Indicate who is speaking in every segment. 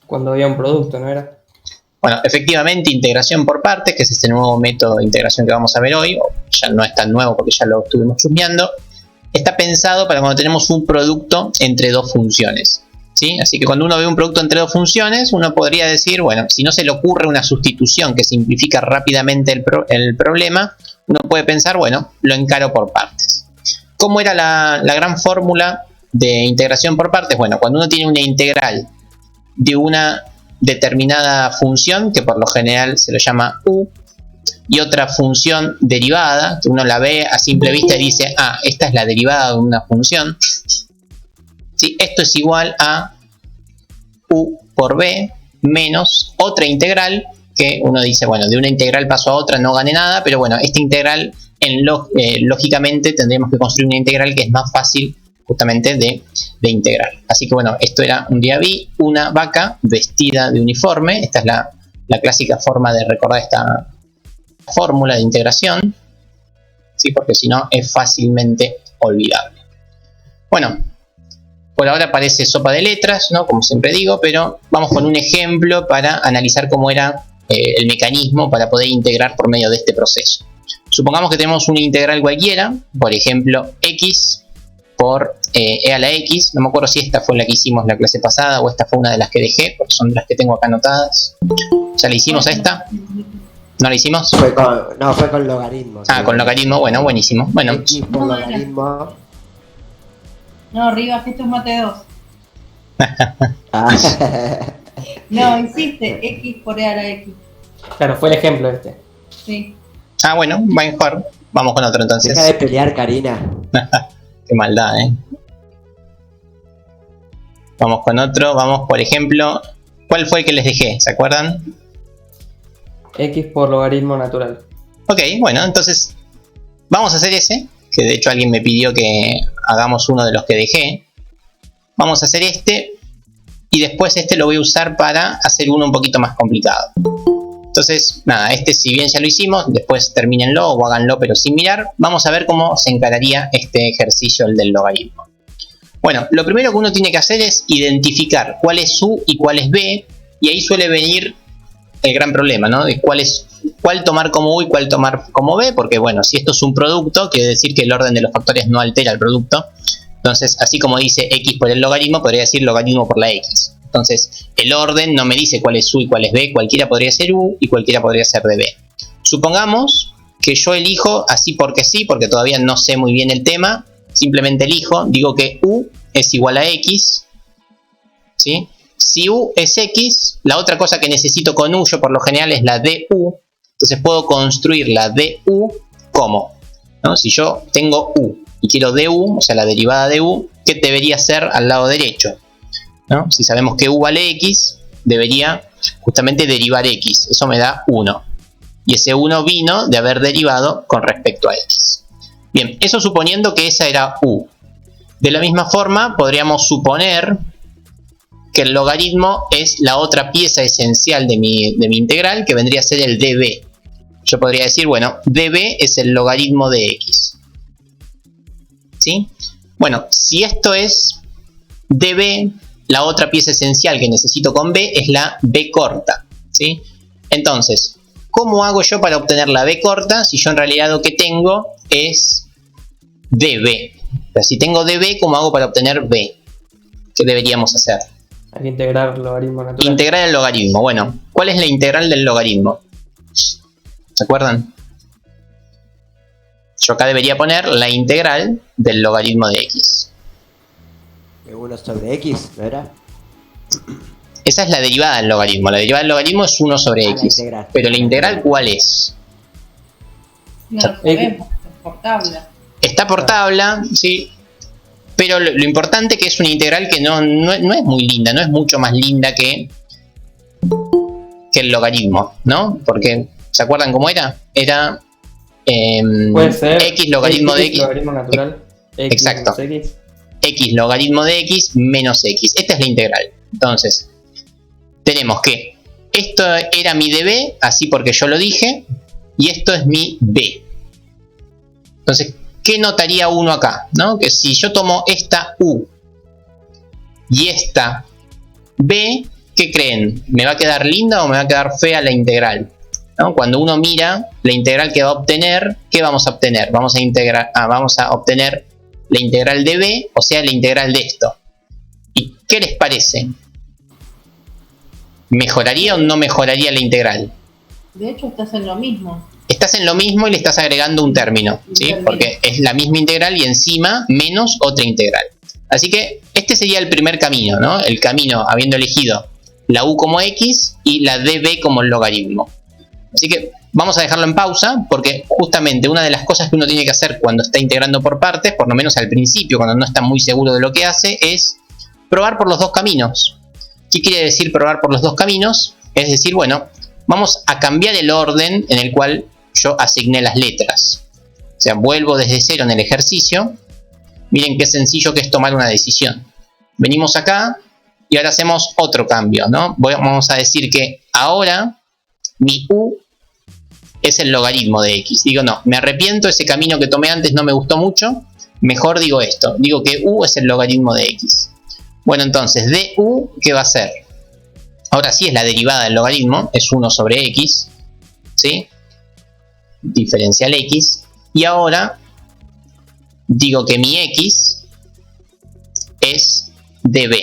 Speaker 1: Cuando había un producto, ¿no era?
Speaker 2: Bueno, efectivamente, integración por partes, que es este nuevo método de integración que vamos a ver hoy, o ya no es tan nuevo porque ya lo estuvimos chusmeando, está pensado para cuando tenemos un producto entre dos funciones, ¿sí? Así que cuando uno ve un producto entre dos funciones, uno podría decir, bueno, si no se le ocurre una sustitución que simplifica rápidamente el problema, uno puede pensar, bueno, lo encaro por partes. ¿Cómo era la gran fórmula de integración por partes? Bueno, cuando uno tiene una integral de una determinada función, que por lo general se lo llama u, y otra función derivada, que uno la ve a simple vista y dice, ah, esta es la derivada de una función, ¿sí? Esto es igual a u por b menos otra integral, que uno dice, bueno, de una integral paso a otra, no gané nada, pero bueno, esta integral, lógicamente tendremos que construir una integral que es más fácil justamente de integrar. Así que bueno, esto era un día vi una vaca vestida de uniforme. Esta es la clásica forma de recordar esta fórmula de integración, ¿sí? Porque si no es fácilmente olvidable. Bueno, por ahora parece sopa de letras, ¿no? Como siempre digo, pero vamos con un ejemplo para analizar cómo era el mecanismo para poder integrar por medio de este proceso. Supongamos que tenemos una integral cualquiera, por ejemplo, x por e a la x. No me acuerdo si esta fue la que hicimos la clase pasada o esta fue una de las que dejé, porque son de las que tengo acá anotadas. ¿Ya la hicimos esta? ¿No la hicimos?
Speaker 3: No, fue con logaritmos.
Speaker 2: Ah, con logaritmo, bueno, buenísimo. Bueno.
Speaker 3: X por logaritmo.
Speaker 4: No, arriba, esto es mate 2.
Speaker 3: Ah.
Speaker 4: No, hiciste x por e a la x.
Speaker 1: Claro, fue el ejemplo este.
Speaker 4: Sí.
Speaker 2: Ah, bueno, mejor. Vamos con otro entonces.
Speaker 3: Deja de pelear, Karina.
Speaker 2: Qué maldad, Vamos con otro. Vamos, por ejemplo, ¿cuál fue el que les dejé? ¿Se acuerdan?
Speaker 1: X por logaritmo natural.
Speaker 2: Ok, bueno, entonces vamos a hacer ese, que de hecho alguien me pidió que hagamos uno de los que dejé. Vamos a hacer este y después este lo voy a usar para hacer uno un poquito más complicado. Entonces, nada, este si bien ya lo hicimos, después termínenlo o háganlo pero sin mirar. Vamos a ver cómo se encararía este ejercicio, el del logaritmo. Bueno, lo primero que uno tiene que hacer es identificar cuál es u y cuál es b, y ahí suele venir el gran problema, ¿no? De cuál tomar como u y cuál tomar como b, porque bueno, si esto es un producto, quiere decir que el orden de los factores no altera el producto. Entonces, así como dice x por el logaritmo, podría decir logaritmo por la x. Entonces, el orden no me dice cuál es u y cuál es b, cualquiera podría ser u y cualquiera podría ser de b. Supongamos que yo elijo así porque sí, porque todavía no sé muy bien el tema, simplemente elijo, digo que u es igual a x, ¿sí? Si u es x, la otra cosa que necesito con u, yo por lo general, es la du. Entonces puedo construir la du como, ¿no? Si yo tengo u y quiero du, o sea la derivada de u, ¿qué debería ser al lado derecho? ¿No? Si sabemos que u vale x, debería justamente derivar x. Eso me da 1. Y ese 1 vino de haber derivado con respecto a x. Bien, eso suponiendo que esa era u. De la misma forma, podríamos suponer que el logaritmo es la otra pieza esencial de mi integral, que vendría a ser el db. Yo podría decir, bueno, db es el logaritmo de x. ¿Sí? Bueno, si esto es db, la otra pieza esencial que necesito con b es la b corta. ¿Sí? Entonces, ¿cómo hago yo para obtener la b corta si yo en realidad lo que tengo es db? O sea, si tengo db, ¿cómo hago para obtener b? ¿Qué deberíamos hacer?
Speaker 1: Hay que integrar el logaritmo natural.
Speaker 2: Integrar el logaritmo. Bueno, ¿cuál es la integral del logaritmo? ¿Se acuerdan? Yo acá debería poner la integral del logaritmo de x.
Speaker 3: De 1 sobre x, ¿no era?
Speaker 2: Esa es la derivada del logaritmo. La derivada del logaritmo es 1 sobre x. Pero la integral, ¿cuál es?
Speaker 4: No lo sabemos, es por tabla.
Speaker 2: Está por tabla, sí. Pero lo importante que es una integral que no es muy linda, no es mucho más linda que el logaritmo, ¿no? Porque, ¿se acuerdan cómo era? Era
Speaker 1: puede ser
Speaker 2: x logaritmo de x.
Speaker 1: Logaritmo natural. X
Speaker 2: Exacto.
Speaker 1: X.
Speaker 2: X logaritmo de x menos x. Esta es la integral. Entonces, tenemos que esto era mi db, así porque yo lo dije, y esto es mi b. Entonces, ¿qué notaría uno acá? ¿No? Que si yo tomo esta u y esta b, ¿qué creen? ¿Me va a quedar linda o me va a quedar fea la integral? ¿No? Cuando uno mira la integral que va a obtener, ¿qué vamos a obtener? Vamos a obtener la integral de b, o sea, la integral de esto. ¿Y qué les parece? ¿Mejoraría o no mejoraría la integral?
Speaker 4: De hecho, estás en lo mismo.
Speaker 2: Estás en lo mismo y le estás agregando un término, ¿sí? Porque es la misma integral y encima menos otra integral. Así que este sería el primer camino, ¿no? El camino habiendo elegido la u como x y la db como el logaritmo. Así que vamos a dejarlo en pausa porque justamente una de las cosas que uno tiene que hacer cuando está integrando por partes, por lo menos al principio, cuando no está muy seguro de lo que hace, es probar por los dos caminos. ¿Qué quiere decir probar por los dos caminos? Es decir, bueno, vamos a cambiar el orden en el cual yo asigné las letras. O sea, vuelvo desde cero en el ejercicio. Miren qué sencillo que es tomar una decisión. Venimos acá y ahora hacemos otro cambio, ¿no? Vamos a decir que ahora mi u es el logaritmo de x. Digo, no, me arrepiento, ese camino que tomé antes no me gustó mucho. Mejor digo esto, digo que u es el logaritmo de x. Bueno, entonces, du, ¿qué va a ser? Ahora sí es la derivada del logaritmo, es 1 sobre x, ¿sí? Diferencial x. Y ahora digo que mi x es db,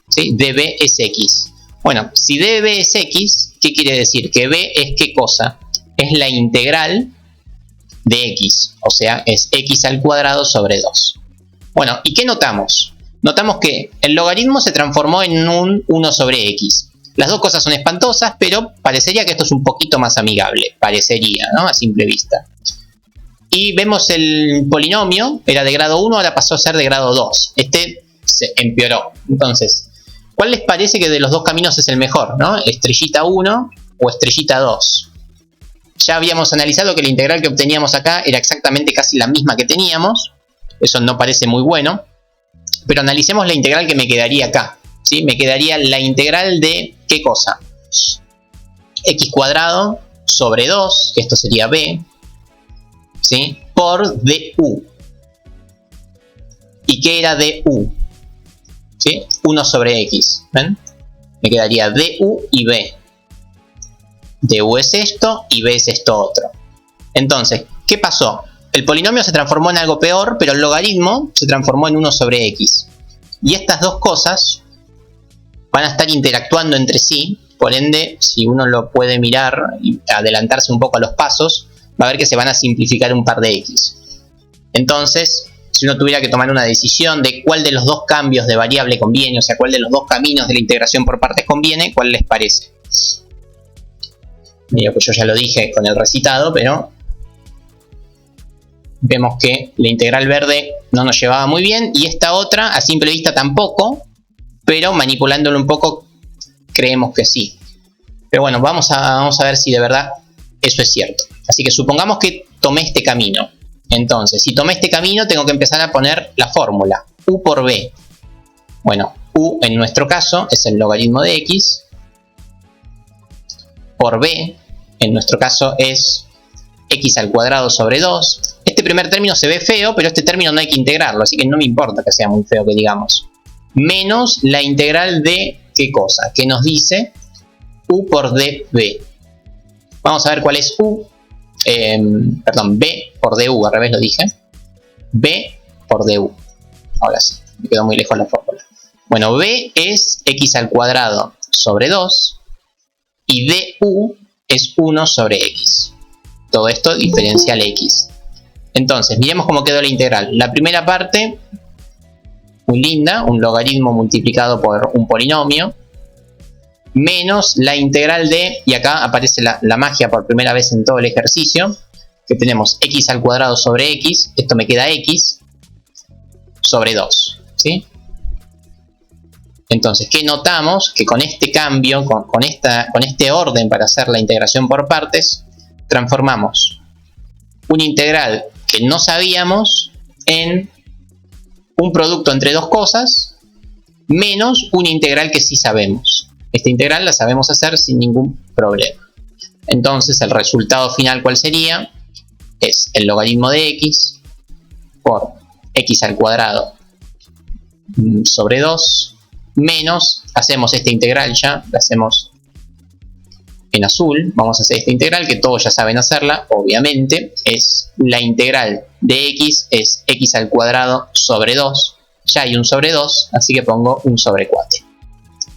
Speaker 2: ¿sí? db es x. Bueno, si db es x, ¿qué quiere decir? Que b es ¿qué cosa? Es la integral de x, o sea, es x al cuadrado sobre 2. Bueno, ¿y qué notamos? Notamos que el logaritmo se transformó en un 1 sobre x. Las dos cosas son espantosas, pero parecería que esto es un poquito más amigable. Parecería, ¿no? A simple vista. Y vemos el polinomio, era de grado 1, ahora pasó a ser de grado 2. Este se empeoró. Entonces, ¿cuál les parece que de los dos caminos es el mejor, ¿no? Estrellita 1 o estrellita 2. Ya habíamos analizado que la integral que obteníamos acá era exactamente casi la misma que teníamos. Eso no parece muy bueno. Pero analicemos la integral que me quedaría acá, ¿sí? Me quedaría la integral de ¿qué cosa? X cuadrado sobre 2, que esto sería b, ¿sí? Por du. ¿Y qué era du? ¿Sí? 1 sobre x, ¿ven? Me quedaría du y b. Du es esto y b es esto otro. Entonces, ¿qué pasó? El polinomio se transformó en algo peor, pero el logaritmo se transformó en 1 sobre x. Y estas dos cosas van a estar interactuando entre sí. Por ende, si uno lo puede mirar y adelantarse un poco a los pasos, va a ver que se van a simplificar un par de x. Entonces, si uno tuviera que tomar una decisión de cuál de los dos cambios de variable conviene, o sea, cuál de los dos caminos de la integración por partes conviene, ¿cuál les parece? Mira, pues yo ya lo dije con el recitado, pero vemos que la integral verde no nos llevaba muy bien y esta otra a simple vista tampoco, pero manipulándolo un poco creemos que sí. Pero bueno, vamos a ver si de verdad eso es cierto. Así que supongamos que tomé este camino. Entonces, si tomé este camino tengo que empezar a poner la fórmula u por b. Bueno, u en nuestro caso es el logaritmo de x, por b en nuestro caso es x al cuadrado sobre 2. Este primer término se ve feo, pero este término no hay que integrarlo, así que no me importa que sea muy feo que digamos. Menos la integral de ¿qué cosa? Que nos dice u por db. Vamos a ver cuál es u. Perdón, b por du, al revés lo dije. b por du. Ahora sí, me quedó muy lejos la fórmula. Bueno, b es x al cuadrado sobre 2 y du es 1 sobre x. Todo esto diferencial x. Entonces, miremos cómo quedó la integral. La primera parte, muy linda, un logaritmo multiplicado por un polinomio, menos la integral de, y acá aparece la magia por primera vez en todo el ejercicio, que tenemos x al cuadrado sobre x, esto me queda x, sobre 2, ¿sí? Entonces, ¿qué notamos? Que con este cambio, con este orden para hacer la integración por partes, transformamos una integral que no sabíamos en un producto entre dos cosas menos una integral que sí sabemos. Esta integral la sabemos hacer sin ningún problema. Entonces el resultado final, ¿cuál sería? Es el logaritmo de x por x al cuadrado sobre 2 menos hacemos esta integral ya, la hacemos en azul. Vamos a hacer esta integral que todos ya saben hacerla, obviamente. Es la integral de x, es x al cuadrado sobre 2. Ya hay un sobre 2, así que pongo un sobre 4.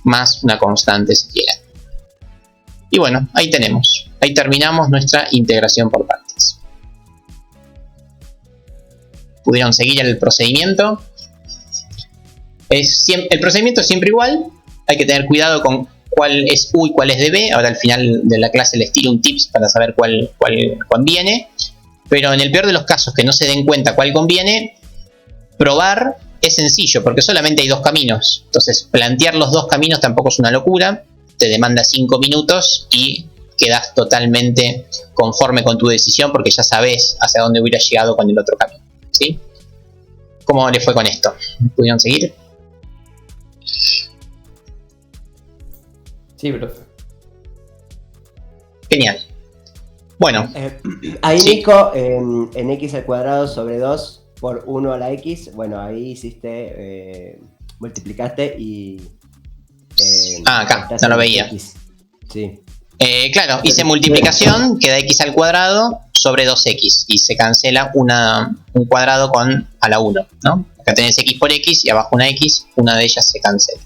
Speaker 2: Más una constante si quieren. Y bueno, ahí tenemos. Ahí terminamos nuestra integración por partes. ¿Pudieron seguir el procedimiento? El procedimiento es siempre igual. Hay que tener cuidado con cuál es U y cuál es de B. Ahora al final de la clase les tiro un tips para saber cuál conviene. Pero en el peor de los casos que no se den cuenta cuál conviene, probar es sencillo porque solamente hay dos caminos. Entonces plantear los dos caminos tampoco es una locura. Te demanda 5 minutos y quedas totalmente conforme con tu decisión porque ya sabes hacia dónde hubiera llegado con el otro camino. ¿Sí? ¿Cómo le fue con esto? ¿Pudieron seguir?
Speaker 1: Sí, profe.
Speaker 2: Genial. Bueno.
Speaker 3: Ahí
Speaker 2: sí.
Speaker 3: Nico, en x al cuadrado sobre 2 por 1 a la x, bueno, ahí hiciste, multiplicaste y...
Speaker 2: acá, no lo veía.
Speaker 3: X. Sí.
Speaker 2: Claro, hice multiplicación, queda x al cuadrado sobre 2x y se cancela un cuadrado con a la 1, ¿no? Acá tenés x por x y abajo una x, una de ellas se cancela,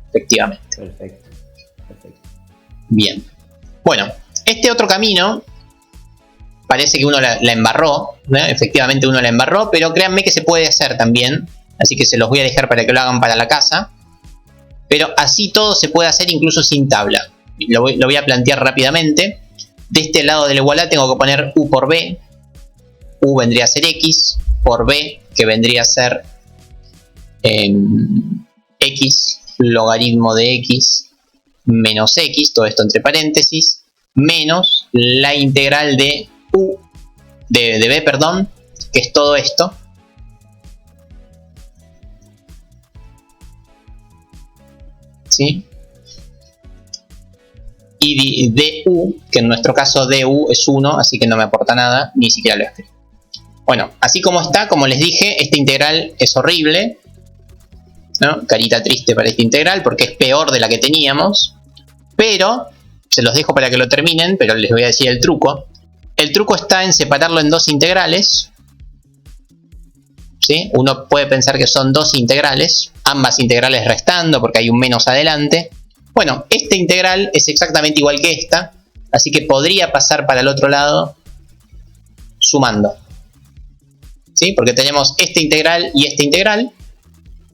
Speaker 2: efectivamente.
Speaker 3: Perfecto.
Speaker 2: Bien. Bueno, este otro camino parece que uno la embarró, ¿no? Efectivamente uno la embarró, pero créanme que se puede hacer también, así que se los voy a dejar para que lo hagan para la casa. Pero así todo se puede hacer incluso sin tabla. Lo voy a plantear rápidamente. De este lado de la igualdad tengo que poner u por b. U vendría a ser x por b, que vendría a ser x logaritmo de x menos x, todo esto entre paréntesis, menos la integral de u, de b, perdón, que es todo esto. ¿Sí? Y du, que en nuestro caso du es 1, así que no me aporta nada, ni siquiera lo escribo. Bueno, así como está, como les dije, esta integral es horrible, ¿no? Carita triste para esta integral, porque es peor de la que teníamos. Pero, se los dejo para que lo terminen, pero les voy a decir el truco. El truco está en separarlo en dos integrales. ¿Sí? Uno puede pensar que son dos integrales, ambas integrales restando porque hay un menos adelante. Bueno, esta integral es exactamente igual que esta, así que podría pasar para el otro lado sumando. ¿Sí? Porque tenemos esta integral y esta integral,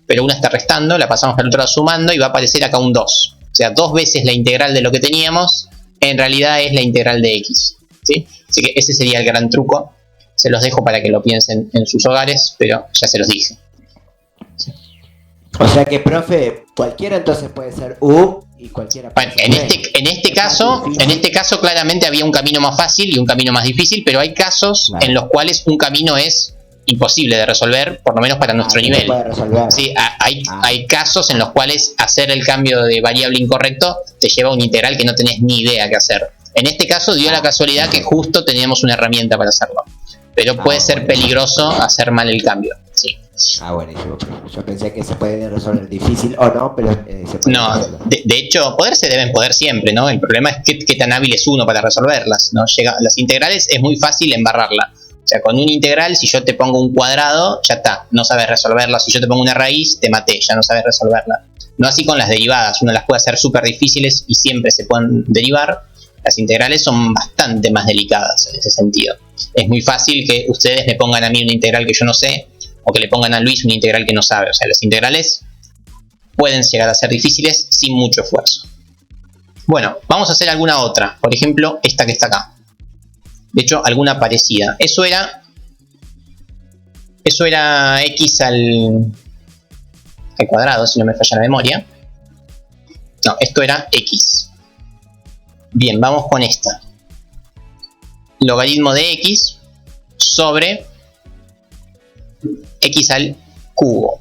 Speaker 2: pero una está restando, la pasamos para el otro lado sumando y va a aparecer acá un 2. O sea, 2 veces la integral de lo que teníamos, en realidad es la integral de x. ¿Sí? Así que ese sería el gran truco. Se los dejo para que lo piensen en sus hogares, pero ya se los dije. ¿Sí?
Speaker 3: O sea que, profe, cualquiera entonces puede ser u y cualquiera puede
Speaker 2: Bueno,
Speaker 3: ser
Speaker 2: en este caso claramente había un camino más fácil y un camino más difícil, pero hay casos en los cuales un camino es imposible de resolver, por lo menos para nuestro nivel. Sí, hay casos en los cuales hacer el cambio de variable incorrecto te lleva a un integral que no tenés ni idea qué hacer. En este caso dio la casualidad que justo teníamos una herramienta para hacerlo. Pero puede ser peligroso hacer mal el cambio. Sí.
Speaker 3: Buenísimo. Yo pensé que se puede resolver difícil o no, pero se puede.
Speaker 2: No, de hecho, poder se deben poder siempre, ¿no? El problema es qué tan hábil es uno para resolverlas, ¿no? Las integrales es muy fácil embarrarla. O sea, con un integral, si yo te pongo un cuadrado, ya está, no sabes resolverla. Si yo te pongo una raíz, te maté, ya no sabes resolverla. No así con las derivadas, uno las puede hacer súper difíciles y siempre se pueden derivar. Las integrales son bastante más delicadas en ese sentido. Es muy fácil que ustedes me pongan a mí una integral que yo no sé, o que le pongan a Luis una integral que no sabe. O sea, las integrales pueden llegar a ser difíciles sin mucho esfuerzo. Bueno, vamos a hacer alguna otra. Por ejemplo, esta que está acá. De hecho, alguna parecida. Eso era x al cuadrado, si no me falla la memoria. No, esto era x. Bien, vamos con esta. Logaritmo de x sobre x al cubo.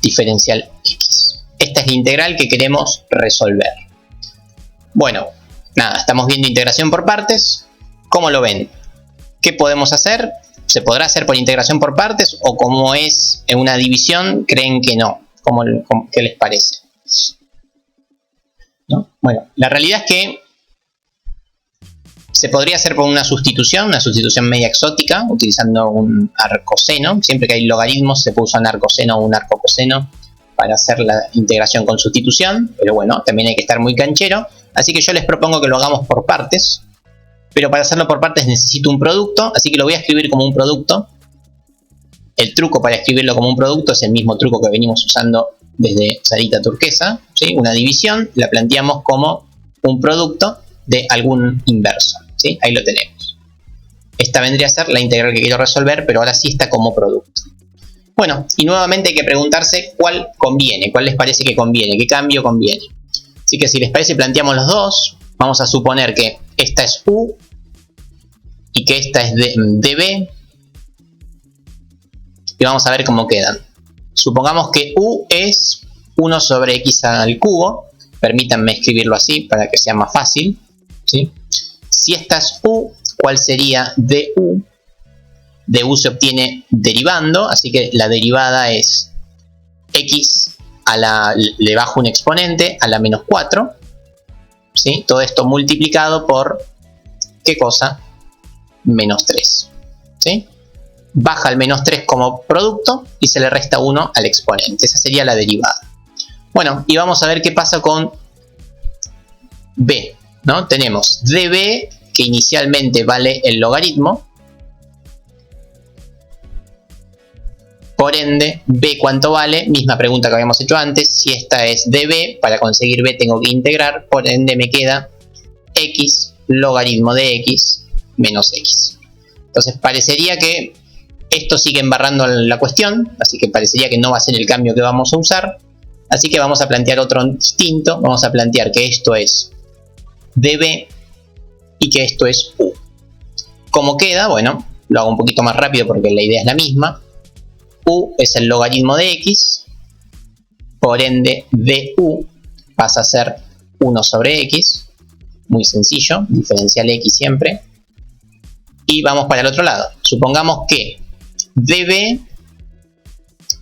Speaker 2: Diferencial x. Esta es la integral que queremos resolver. Bueno, nada, estamos viendo integración por partes. ¿Cómo lo ven? ¿Qué podemos hacer? ¿Se podrá hacer por integración por partes? ¿O como es en una división, creen que no? ¿Qué les parece? ¿No? Bueno, la realidad es que se podría hacer por una sustitución media exótica, utilizando un arcoseno. Siempre que hay logaritmos se puede usar un arcoseno o un arcocoseno para hacer la integración con sustitución, pero bueno, también hay que estar muy canchero, así que yo les propongo que lo hagamos por partes, pero para hacerlo por partes necesito un producto, así que lo voy a escribir como un producto. El truco para escribirlo como un producto es el mismo truco que venimos usando desde Sarita Turquesa, ¿sí? Una división la planteamos como un producto de algún inverso, ¿sí? Ahí lo tenemos. Esta vendría a ser la integral que quiero resolver, pero ahora sí está como producto. Bueno, y nuevamente hay que preguntarse cuál conviene, cuál les parece que conviene, qué cambio conviene. Así que si les parece planteamos los dos. Vamos a suponer que esta es U y que esta es dB. Y vamos a ver cómo quedan. Supongamos que U es 1 sobre x al cubo. Permítanme escribirlo así para que sea más fácil, ¿sí? Si esta es U, ¿cuál sería du? Du se obtiene derivando, así que la derivada es x a la, le bajo un exponente a la menos 4, ¿sí? Todo esto multiplicado por, ¿qué cosa? Menos 3, ¿sí? Baja el menos 3 como producto y se le resta 1 al exponente. Esa sería la derivada. Bueno, y vamos a ver qué pasa con b, ¿no? Tenemos db, que inicialmente vale el logaritmo. Por ende, b cuánto vale, misma pregunta que habíamos hecho antes. Si esta es db, para conseguir b tengo que integrar. Por ende me queda x logaritmo de x menos x. Entonces parecería que esto sigue embarrando la cuestión, así que parecería que no va a ser el cambio que vamos a usar. Así que vamos a plantear otro distinto. Vamos a plantear que esto es db y que esto es u. ¿Cómo queda? Bueno, lo hago un poquito más rápido porque la idea es la misma. U es el logaritmo de x, por ende du pasa a ser 1 sobre x, muy sencillo, diferencial x siempre. Y vamos para el otro lado. Supongamos que db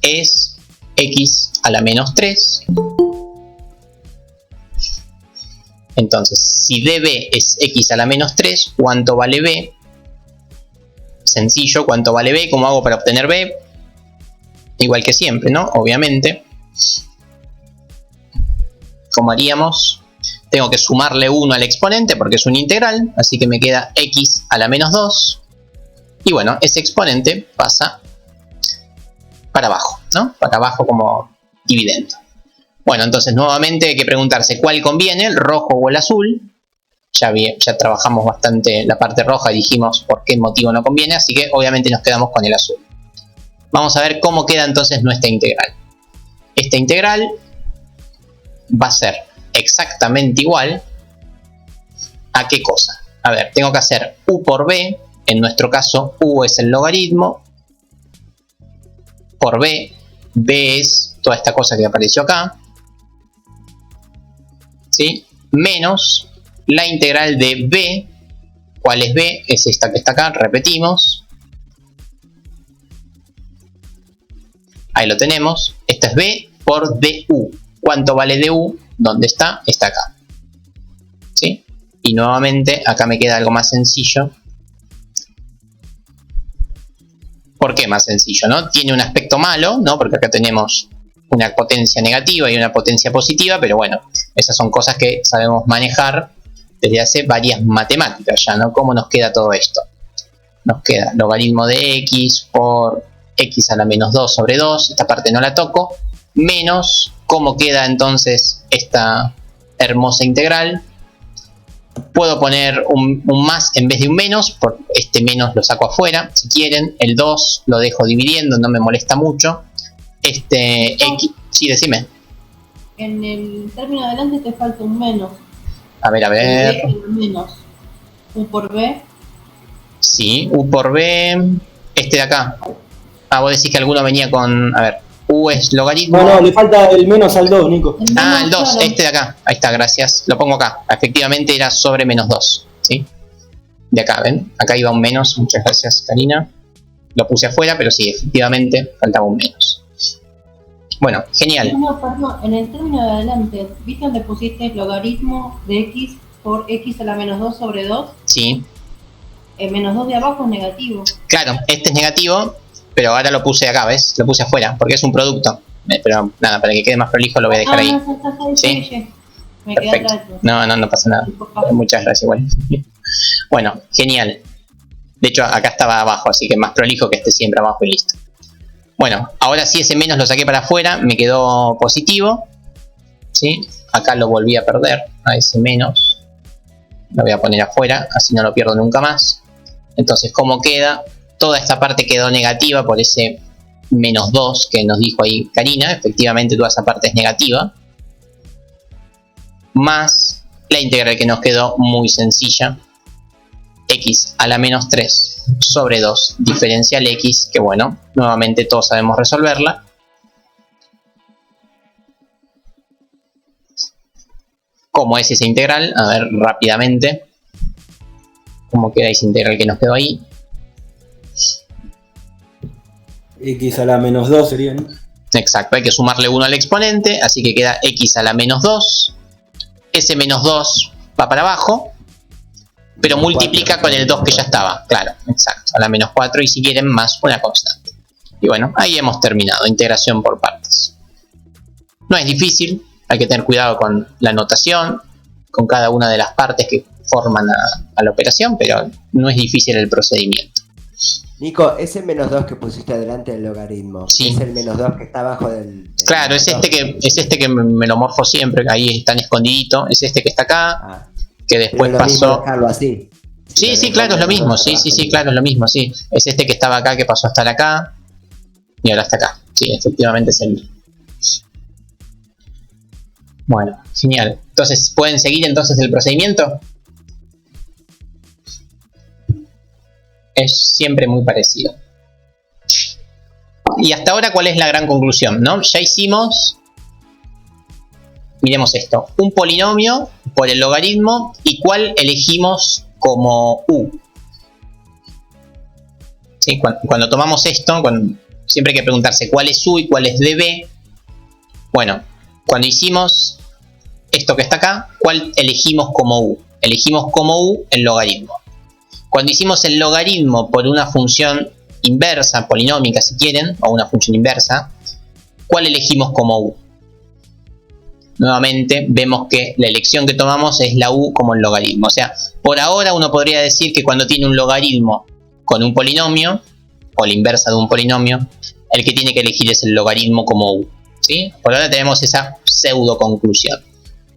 Speaker 2: es x a la menos 3. Entonces, si db es x a la menos 3, ¿cuánto vale b? Sencillo, ¿cuánto vale b? ¿Cómo hago para obtener b? Igual que siempre, ¿no? Obviamente. ¿Cómo haríamos? Tengo que sumarle 1 al exponente porque es un integral, así que me queda x a la menos 2. Y bueno, ese exponente pasa para abajo, ¿no? Para abajo como dividendo. Bueno, entonces nuevamente hay que preguntarse cuál conviene, el rojo o el azul. Ya trabajamos bastante la parte roja y dijimos por qué motivo no conviene, así que obviamente nos quedamos con el azul. Vamos a ver cómo queda entonces nuestra integral. Esta integral va a ser exactamente igual a ¿qué cosa? A ver, tengo que hacer u por b. En nuestro caso, u es el logaritmo por b. B es toda esta cosa que apareció acá, ¿sí? Menos la integral de b. ¿Cuál es b? Es esta que está acá, repetimos. Ahí lo tenemos. Esta es b por du. ¿Cuánto vale du? ¿Dónde está? Está acá, ¿sí? Y nuevamente acá me queda algo más sencillo. ¿Por qué más sencillo, no? Tiene un aspecto malo, ¿no? Porque acá tenemos una potencia negativa y una potencia positiva, pero bueno, esas son cosas que sabemos manejar desde hace varias matemáticas ya, ¿no? ¿Cómo nos queda todo esto? Nos queda logaritmo de x por x a la menos 2 sobre 2, esta parte no la toco, menos, ¿cómo queda entonces esta hermosa integral? Puedo poner un más en vez de un menos, por este menos lo saco afuera, si quieren, el 2 lo dejo dividiendo, no me molesta mucho. Este x, sí, decime.
Speaker 4: En el término adelante te falta un menos.
Speaker 2: A ver.
Speaker 4: Menos. U por b.
Speaker 2: Sí, u por b, este de acá. Ah, vos decís que alguno venía con, a ver, u es logaritmo.
Speaker 5: No, le falta el menos al 2, Nico.
Speaker 2: Ah, el 2, este de acá. Ahí está, gracias. Lo pongo acá. Efectivamente era sobre menos 2, ¿sí? De acá, ¿ven? Acá iba un menos. Muchas gracias, Karina. Lo puse afuera, pero sí, efectivamente faltaba un menos. Bueno, genial.
Speaker 4: No, perdón, en el término de adelante, ¿viste donde pusiste el logaritmo de x por x a la menos 2 sobre 2?
Speaker 2: Sí.
Speaker 4: El menos 2 de abajo es negativo.
Speaker 2: Claro, este es negativo, pero ahora lo puse acá, ¿ves? Lo puse afuera, porque es un producto. Pero nada, para que quede más prolijo lo voy a dejar ahí.
Speaker 4: Sí. Me quedé
Speaker 2: Perfecto.
Speaker 4: atrás.
Speaker 2: No pasa nada. Muchas gracias, igual. Bueno, genial. De hecho, acá estaba abajo, así que más prolijo que esté siempre abajo y listo. Bueno, ahora sí ese menos lo saqué para afuera, me quedó positivo. ¿Sí? Acá lo volví a perder, a ese menos. Lo voy a poner afuera, así no lo pierdo nunca más. Entonces, ¿cómo queda? Toda esta parte quedó negativa por ese menos 2 que nos dijo ahí Karina. Efectivamente, toda esa parte es negativa. Más la integral que nos quedó muy sencilla. X a la menos 3 sobre 2 diferencial X, que bueno, nuevamente todos sabemos resolverla. ¿Cómo es esa integral? A ver rápidamente. ¿Cómo queda esa integral que nos quedó ahí?
Speaker 5: X a la menos 2 sería, ¿no?
Speaker 2: Exacto, hay que sumarle 1 al exponente, así que queda X a la menos 2. Ese menos 2 va para abajo, pero multiplica con el 2 que ya estaba. Claro, exacto, a la menos 4 y si quieren más una constante. Y bueno, ahí hemos terminado, integración por partes. No es difícil, hay que tener cuidado con la notación, con cada una de las partes que forman a la operación, pero no es difícil el procedimiento.
Speaker 3: Nico, ese menos 2 que pusiste adelante del logaritmo,
Speaker 2: Sí.
Speaker 3: es el menos 2 que está abajo del
Speaker 2: Claro, es este que me lo morfo siempre, ahí está escondidito, es este que está acá, que después
Speaker 3: pero lo mismo
Speaker 2: pasó...
Speaker 3: dejarlo así.
Speaker 2: Sí, claro, es lo mismo, sí, claro, es lo mismo, sí. Es este que estaba acá, que pasó a estar acá, y ahora está acá. Sí, efectivamente es el mismo. Bueno, genial. Entonces, ¿pueden seguir entonces el procedimiento? Es siempre muy parecido. Y hasta ahora, ¿cuál es la gran conclusión? ¿No? Ya hicimos... Miremos esto. Un polinomio por el logaritmo y cuál elegimos como u. ¿Sí? Cuando tomamos esto, siempre hay que preguntarse cuál es u y cuál es db. Bueno, cuando hicimos esto que está acá, ¿cuál elegimos como u? Elegimos como u el logaritmo. Cuando hicimos el logaritmo por una función inversa, polinómica si quieren, o una función inversa, ¿cuál elegimos como u? Nuevamente vemos que la elección que tomamos es la u como el logaritmo. O sea, por ahora uno podría decir que cuando tiene un logaritmo con un polinomio, o la inversa de un polinomio, el que tiene que elegir es el logaritmo como u. ¿Sí? Por ahora tenemos esa pseudo conclusión.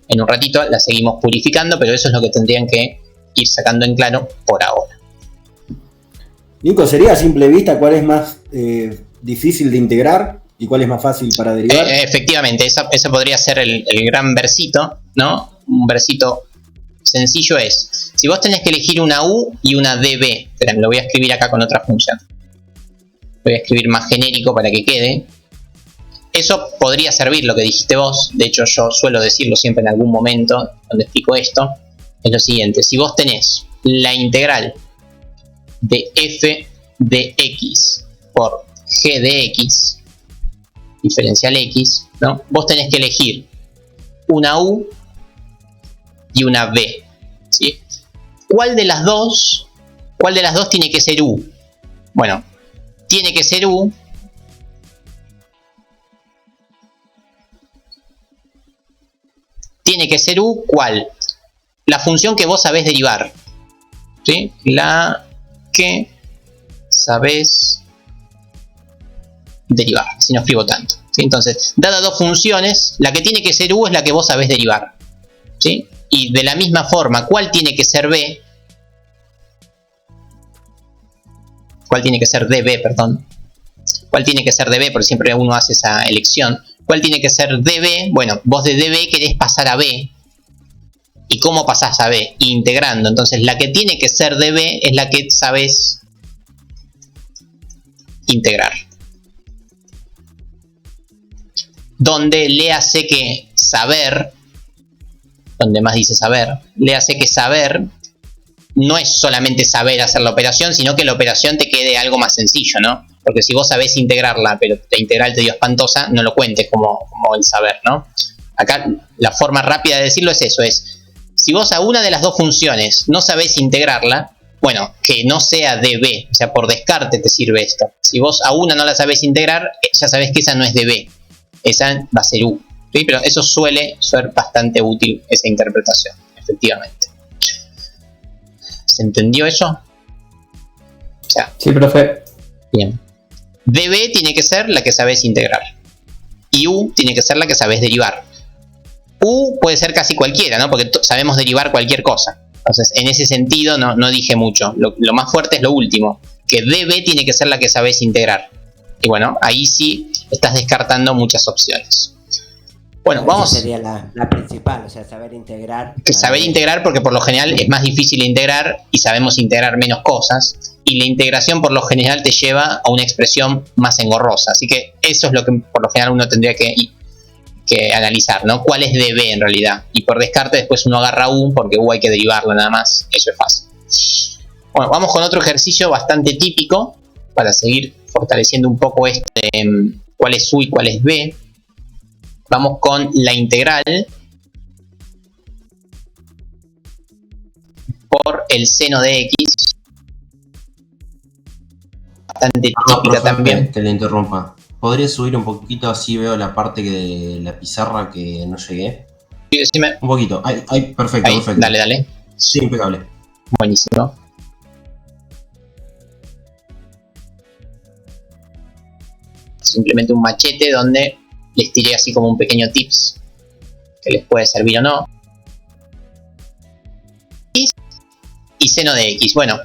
Speaker 2: En un ratito la seguimos purificando, pero eso es lo que tendrían que ir sacando en claro por ahora.
Speaker 5: Nico, ¿sería a simple vista cuál es más difícil de integrar y cuál es más fácil para derivar?
Speaker 2: Efectivamente, ese podría ser el gran versito, ¿no? Un versito sencillo es, si vos tenés que elegir una u y una db, esperen, lo voy a escribir acá con otra función. Voy a escribir más genérico para que quede. Eso podría servir lo que dijiste vos, de hecho yo suelo decirlo siempre en algún momento donde explico esto, es lo siguiente, si vos tenés la integral de f de x por g de x, diferencial x, ¿no? Vos tenés que elegir una u y una b, ¿sí? ¿Cuál de las dos tiene que ser u? Bueno, tiene que ser u ¿cuál? La función que vos sabés derivar, ¿sí? La que sabés derivar, si no escribo tanto, ¿sí? Entonces, dadas dos funciones, la que tiene que ser u es la que vos sabés derivar, ¿sí? Y de la misma forma, ¿cuál tiene que ser b? ¿Cuál tiene que ser db, perdón? ¿Cuál tiene que ser db? Porque siempre uno hace esa elección. ¿Cuál tiene que ser db? Bueno, vos de db querés pasar a b. ¿Y cómo pasás a b? Integrando. Entonces, la que tiene que ser db es la que sabés integrar. Donde léase que saber, donde más dice saber, léase que saber no es solamente saber hacer la operación, sino que la operación te quede algo más sencillo, ¿no? Porque si vos sabés integrarla, pero la integral te dio espantosa, no lo cuentes como el saber, ¿no? Acá la forma rápida de decirlo es eso, es si vos a una de las dos funciones no sabés integrarla, bueno, que no sea db, o sea, por descarte te sirve esto. Si vos a una no la sabés integrar, ya sabés que esa no es db, esa va a ser u, ¿sí? Pero eso suele ser bastante útil, esa interpretación, efectivamente. ¿Se entendió eso? O sea,
Speaker 1: Sí, profe.
Speaker 2: bien. db tiene que ser la que sabés integrar. Y u tiene que ser la que sabés derivar. U puede ser casi cualquiera, ¿no? Porque sabemos derivar cualquier cosa. Entonces, en ese sentido, no dije mucho. Lo más fuerte es lo último. Que db tiene que ser la que sabés integrar. Y bueno, ahí sí estás descartando muchas opciones. Bueno, vamos.
Speaker 3: Esa sería la principal, o sea, saber integrar.
Speaker 2: Saber integrar, porque por lo general es más difícil integrar y sabemos integrar menos cosas. Y la integración por lo general te lleva a una expresión más engorrosa. Así que eso es lo que por lo general uno tendría que analizar, ¿no? ¿Cuál es db en realidad? Y por descarte después uno agarra u, porque u hay que derivarlo nada más. Eso es fácil. Bueno, vamos con otro ejercicio bastante típico para seguir fortaleciendo un poco cuál es u y cuál es b. Vamos con la integral por el seno de x. Bastante típica
Speaker 6: profe,
Speaker 2: también.
Speaker 6: Que le interrumpa. ¿Podría subir un poquito así veo la parte de la pizarra que no llegué?
Speaker 2: Sí, decime.
Speaker 6: Un poquito. Ahí, perfecto,
Speaker 2: Ahí,
Speaker 6: perfecto.
Speaker 2: dale.
Speaker 6: Sí, impecable.
Speaker 2: Buenísimo. Simplemente un machete donde les tiré así como un pequeño tips que les puede servir o no. Y seno de x. Bueno,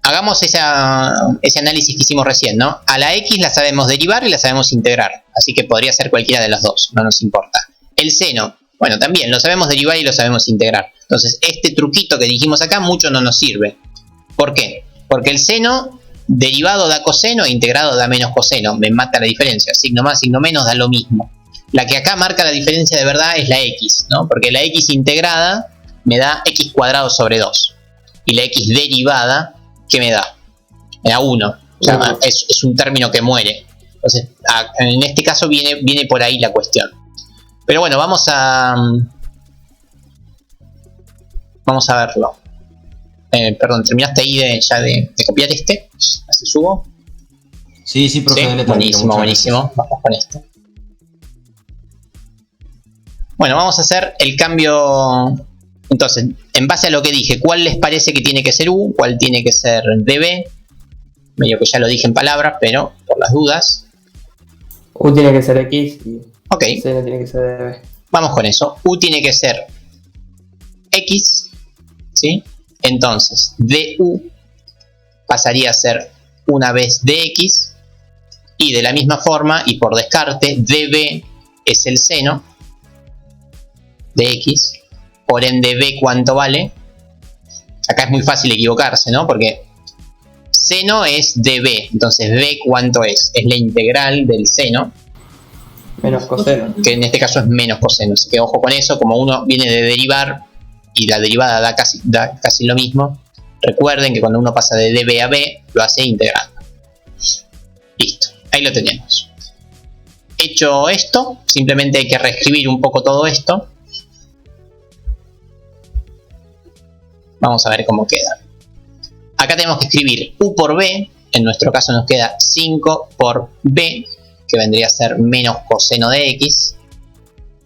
Speaker 2: hagamos ese análisis que hicimos recién, ¿no? A la x la sabemos derivar y la sabemos integrar. Así que podría ser cualquiera de las dos, no nos importa. El seno, bueno, también lo sabemos derivar y lo sabemos integrar. Entonces, este truquito que dijimos acá mucho no nos sirve. ¿Por qué? Porque el seno derivado da coseno e integrado da menos coseno. Me mata la diferencia. Signo más, signo menos da lo mismo. La que acá marca la diferencia de verdad es la x, ¿no? Porque la x integrada me da x cuadrado sobre 2. Y la x derivada, ¿qué me da? Me da 1. O sea, es un término que muere. Entonces, en este caso viene por ahí la cuestión. Pero bueno, vamos a verlo. Perdón, ¿terminaste ahí de copiar este? Así subo.
Speaker 6: Sí, profe,
Speaker 2: ¿Sí?
Speaker 6: dale tranquilo.
Speaker 2: Buenísimo. Vamos con este. Bueno, vamos a hacer el cambio. Entonces, en base a lo que dije, ¿cuál les parece que tiene que ser u? ¿Cuál tiene que ser db? Medio que ya lo dije en palabras, pero por las dudas.
Speaker 1: U tiene que ser x y
Speaker 2: Ok,
Speaker 1: seno tiene que ser db.
Speaker 2: vamos con eso. U tiene que ser x, ¿sí? Entonces, du pasaría a ser una vez dx. Y de la misma forma, y por descarte, db es el seno de x. Por ende, b cuánto vale. Acá es muy fácil equivocarse, ¿no? Porque seno es db. Entonces, b cuánto es. Es la integral del seno.
Speaker 1: Menos coseno.
Speaker 2: Que en este caso es menos coseno. Así que ojo con eso. Como uno viene de derivar y la derivada da casi lo mismo. Recuerden que cuando uno pasa de db a b, lo hace integrando. Listo. Ahí lo tenemos. Hecho esto, simplemente hay que reescribir un poco todo esto. Vamos a ver cómo queda. Acá tenemos que escribir u por b. En nuestro caso nos queda 5 por b, que vendría a ser menos coseno de x.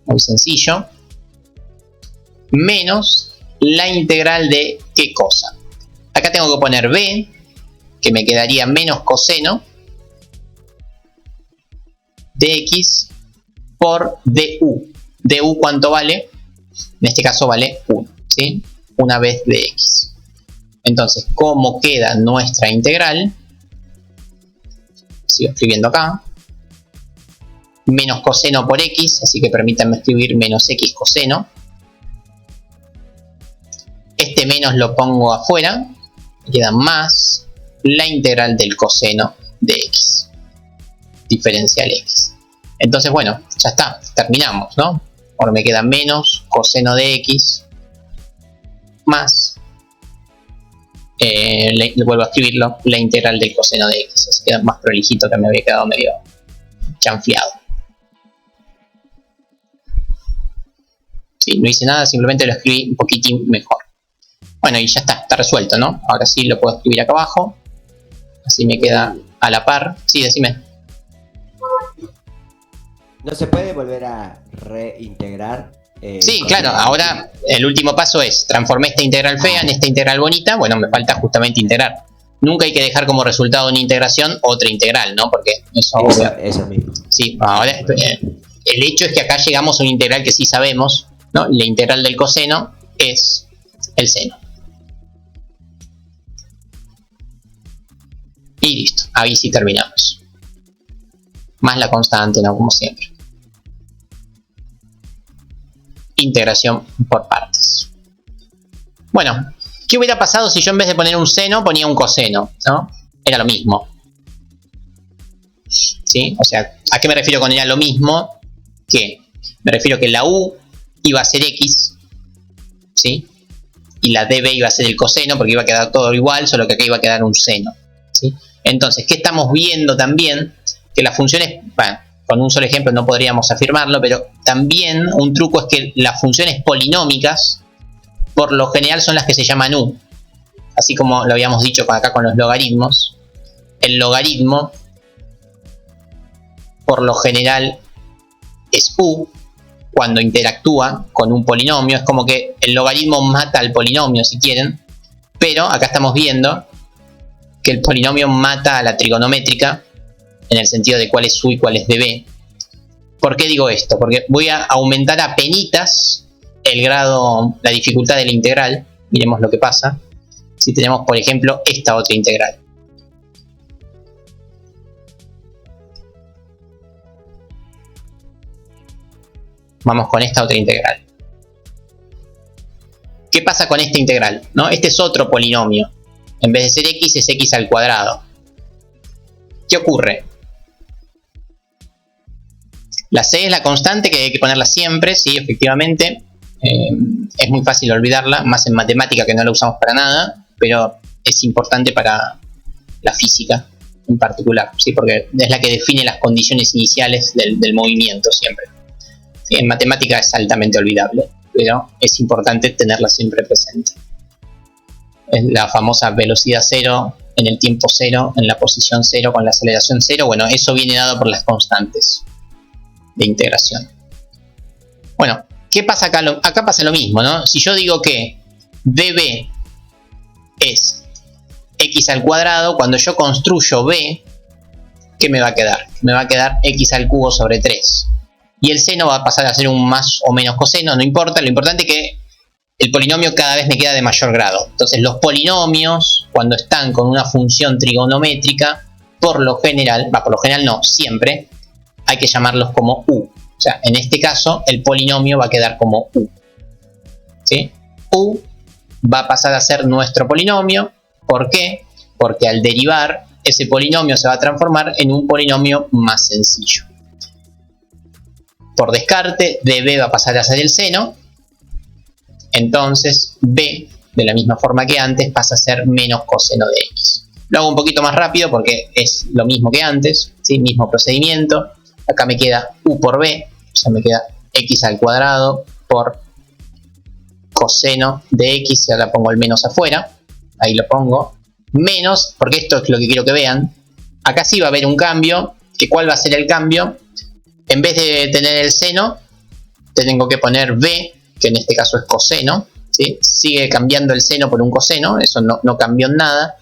Speaker 2: Muy sencillo. Menos la integral de qué cosa. Acá tengo que poner b, que me quedaría menos coseno de x por du. Du, ¿cuánto vale? En este caso vale 1, ¿sí? Una vez de x. Entonces, ¿cómo queda nuestra integral? Sigo escribiendo acá. Menos coseno por x, así que permítanme escribir menos x coseno. Este menos lo pongo afuera. Queda más la integral del coseno de x. Diferencial x. Entonces, bueno, ya está. Terminamos, ¿no? Ahora me queda menos coseno de x más le vuelvo a escribirlo, la integral del coseno de x. Así queda más prolijito, que me había quedado medio chanfleado. Sí, no hice nada, simplemente lo escribí un poquitín mejor. Bueno, y ya está resuelto, ¿no? Ahora sí lo puedo escribir acá abajo. Así me queda a la par. Sí, decime.
Speaker 3: ¿No se puede volver a reintegrar?
Speaker 2: Sí, claro, ahora el último paso es, transformé esta integral fea en esta integral bonita. Bueno, me falta justamente integrar. Nunca hay que dejar como resultado de una integración otra integral, ¿no? Porque
Speaker 3: eso mismo.
Speaker 2: Sí, ahora el hecho es que acá llegamos a una integral que sí sabemos, ¿no? La integral del coseno es el seno. Y listo, ahí sí terminamos. Más la constante, ¿no? Como siempre. Integración por partes. Bueno, ¿qué hubiera pasado si yo en vez de poner un seno ponía un coseno? ¿No? Era lo mismo. ¿Sí? O sea, ¿a qué me refiero con era lo mismo? Que me refiero que la u iba a ser x, ¿sí? Y la db iba a ser el coseno, porque iba a quedar todo igual, solo que acá iba a quedar un seno, ¿sí? Entonces, ¿qué estamos viendo también? Que las funciones, bueno, con un solo ejemplo no podríamos afirmarlo, pero también un truco es que las funciones polinómicas, por lo general, son las que se llaman u. Así como lo habíamos dicho acá con los logaritmos. El logaritmo, por lo general, es u cuando interactúa con un polinomio. Es como que el logaritmo mata al polinomio, si quieren. Pero acá estamos viendo que el polinomio mata a la trigonométrica, en el sentido de cuál es u y cuál es db. ¿Por qué digo esto? Porque voy a aumentar apenitas el grado, la dificultad de la integral. Miremos lo que pasa si tenemos, por ejemplo, esta otra integral. Vamos con esta otra integral. ¿Qué pasa con esta integral? ¿No? Este es otro polinomio. En vez de ser x, es x al cuadrado. ¿Qué ocurre? La c es la constante, que hay que ponerla siempre, sí, efectivamente. Es muy fácil olvidarla, más en matemática, que no la usamos para nada, pero es importante para la física en particular, ¿sí? Porque es la que define las condiciones iniciales del movimiento siempre. Sí, en matemática es altamente olvidable, pero es importante tenerla siempre presente. Es la famosa velocidad cero, en el tiempo cero, en la posición cero, con la aceleración cero. Bueno, eso viene dado por las constantes de integración. Bueno, ¿qué pasa acá? Acá pasa lo mismo, ¿no? Si yo digo que db es x al cuadrado, cuando yo construyo b, ¿qué me va a quedar? Me va a quedar x al cubo sobre 3. Y el seno va a pasar a ser un más o menos coseno, no importa. Lo importante es que el polinomio cada vez me queda de mayor grado. Entonces los polinomios, cuando están con una función trigonométrica, por lo general no, siempre, hay que llamarlos como u. O sea, en este caso, el polinomio va a quedar como u. ¿Sí? U va a pasar a ser nuestro polinomio. ¿Por qué? Porque al derivar, ese polinomio se va a transformar en un polinomio más sencillo. Por descarte, db va a pasar a ser el seno. Entonces, b, de la misma forma que antes, pasa a ser menos coseno de x. Lo hago un poquito más rápido porque es lo mismo que antes, ¿sí? Mismo procedimiento. Acá me queda u por b, o sea, me queda x al cuadrado por coseno de x, y ahora pongo el menos afuera. Ahí lo pongo. Menos, porque esto es lo que quiero que vean. Acá sí va a haber un cambio. ¿Cuál va a ser el cambio? En vez de tener el seno, tengo que poner b, que en este caso es coseno, ¿sí? Sigue cambiando el seno por un coseno, eso no cambió en nada.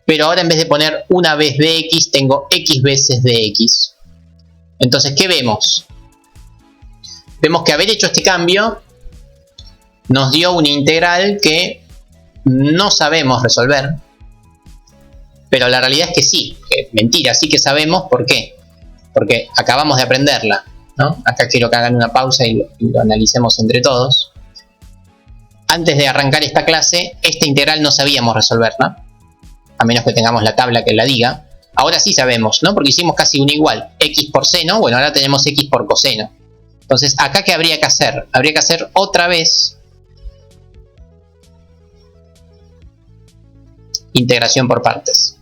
Speaker 2: Pero ahora en vez de poner una vez de x, tengo x veces de x. Entonces, ¿qué vemos? Vemos que haber hecho este cambio nos dio una integral que no sabemos resolver. Pero la realidad es que sí, mentira, sí que sabemos. ¿Por qué? Porque acabamos de aprenderla, ¿no? Acá quiero que hagan una pausa y lo analicemos entre todos. Antes de arrancar esta clase, esta integral no sabíamos resolverla, a menos que tengamos la tabla que la diga. Ahora sí sabemos, ¿no? Porque hicimos casi un igual. X por seno, bueno, ahora tenemos x por coseno. Entonces, ¿acá qué habría que hacer? Habría que hacer otra vez integración por partes.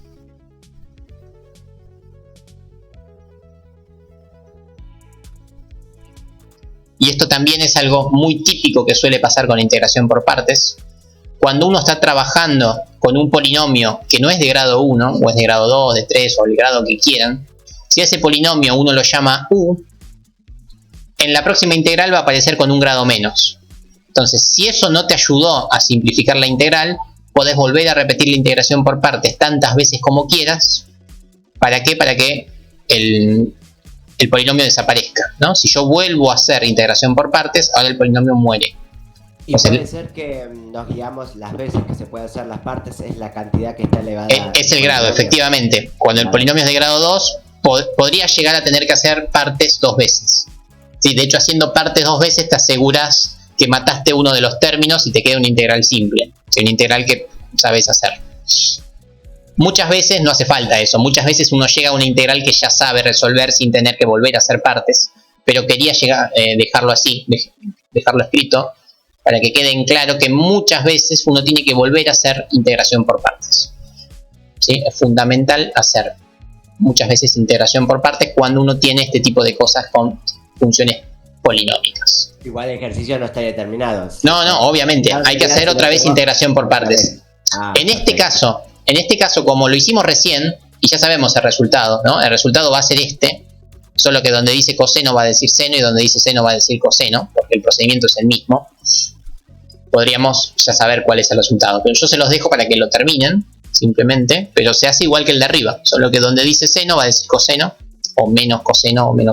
Speaker 2: Y esto también es algo muy típico que suele pasar con la integración por partes. Cuando uno está trabajando con un polinomio que no es de grado 1, o es de grado 2, de 3, o el grado que quieran, si a ese polinomio uno lo llama u, en la próxima integral va a aparecer con un grado menos. Entonces, si eso no te ayudó a simplificar la integral, podés volver a repetir la integración por partes tantas veces como quieras. ¿Para qué? Para que el polinomio desaparezca, ¿no? Si yo vuelvo a hacer integración por partes, ahora el polinomio muere.
Speaker 3: Y puede ser que nos guiamos las veces que se puede hacer las partes, es la cantidad que está elevada.
Speaker 2: Es el grado, efectivamente. Cuando el polinomio es de grado 2, podría llegar a tener que hacer partes 2 veces. Sí, de hecho, haciendo partes 2 veces te aseguras que mataste uno de los términos y te queda una integral simple. Una integral que sabes hacer. Muchas veces no hace falta eso. Muchas veces uno llega a una integral que ya sabe resolver sin tener que volver a hacer partes. Pero quería dejarlo así, dejarlo escrito, para que quede en claro que muchas veces uno tiene que volver a hacer integración por partes. ¿Sí? Es fundamental hacer muchas veces integración por partes cuando uno tiene este tipo de cosas con funciones polinómicas.
Speaker 3: Igual el ejercicio no está determinado.
Speaker 2: No, obviamente. Hay que hacer otra vez integración por partes. En este caso, como lo hicimos recién, y ya sabemos el resultado, ¿no? El resultado va a ser este, solo que donde dice coseno va a decir seno y donde dice seno va a decir coseno, porque el procedimiento es el mismo. Podríamos ya saber cuál es el resultado, pero yo se los dejo para que lo terminen, simplemente, pero se hace igual que el de arriba, solo que donde dice seno va a decir coseno, o menos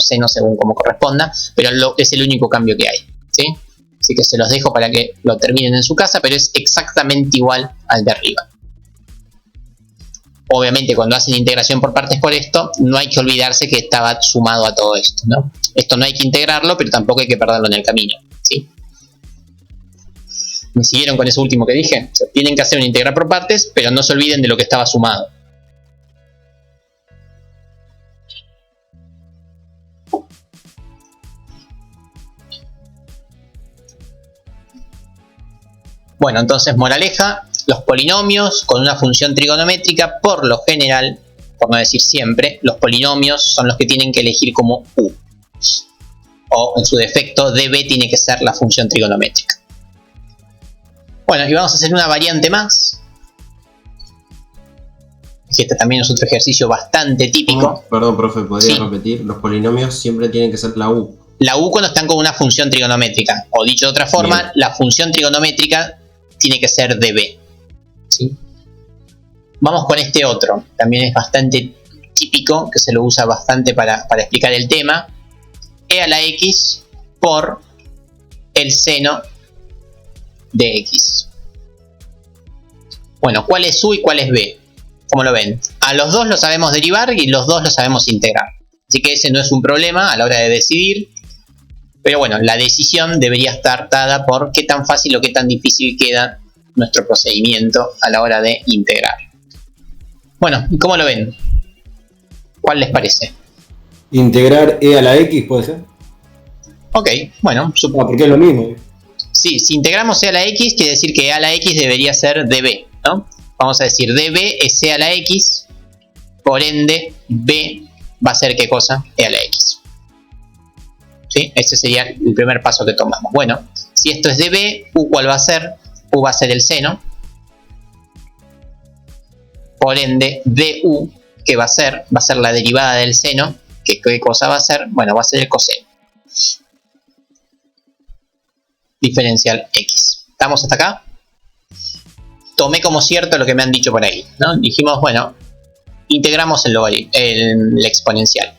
Speaker 2: seno, según como corresponda, pero es el único cambio que hay, ¿sí? Así que se los dejo para que lo terminen en su casa, pero es exactamente igual al de arriba. Obviamente, cuando hacen integración por partes por esto, no hay que olvidarse que estaba sumado a todo esto, ¿no? Esto no hay que integrarlo, pero tampoco hay que perderlo en el camino, ¿sí? ¿Me siguieron con eso último que dije? O sea, tienen que hacer una integral por partes, pero no se olviden de lo que estaba sumado. Bueno, entonces, moraleja, los polinomios con una función trigonométrica, por lo general, por no decir siempre, los polinomios son los que tienen que elegir como u. O, en su defecto, db tiene que ser la función trigonométrica. Bueno, y vamos a hacer una variante más. Este también es otro ejercicio bastante típico.
Speaker 6: Perdón, profe, ¿podría repetir? Los polinomios siempre tienen que ser la u.
Speaker 2: La u cuando están con una función trigonométrica. O dicho de otra forma, bien, la función trigonométrica tiene que ser db. ¿Sí? Vamos con este otro. También es bastante típico, que se lo usa bastante para explicar el tema. E a la x por el seno de x. Bueno, ¿cuál es u y cuál es b? ¿Cómo lo ven? A los dos lo sabemos derivar y los dos lo sabemos integrar. Así que ese no es un problema a la hora de decidir. Pero bueno, la decisión debería estar dada por qué tan fácil o qué tan difícil queda nuestro procedimiento a la hora de integrar. Bueno, ¿cómo lo ven? ¿Cuál les parece?
Speaker 5: Integrar e a la x, ¿puede ser?
Speaker 2: Ok, bueno.
Speaker 5: Porque es lo mismo.
Speaker 2: Sí, si integramos e a la x, quiere decir que e a la x debería ser db, ¿no? Vamos a decir db es e a la x, por ende b va a ser ¿qué cosa? E a la x. ¿Sí? Ese sería el primer paso que tomamos. Bueno, si esto es db, u ¿cuál va a ser? U va a ser el seno. Por ende, du, ¿qué va a ser? Va a ser la derivada del seno. ¿Qué cosa va a ser? Bueno, va a ser el coseno. Diferencial x. ¿Estamos hasta acá? Tomé como cierto lo que me han dicho por ahí, ¿no? Dijimos, bueno, integramos el exponencial.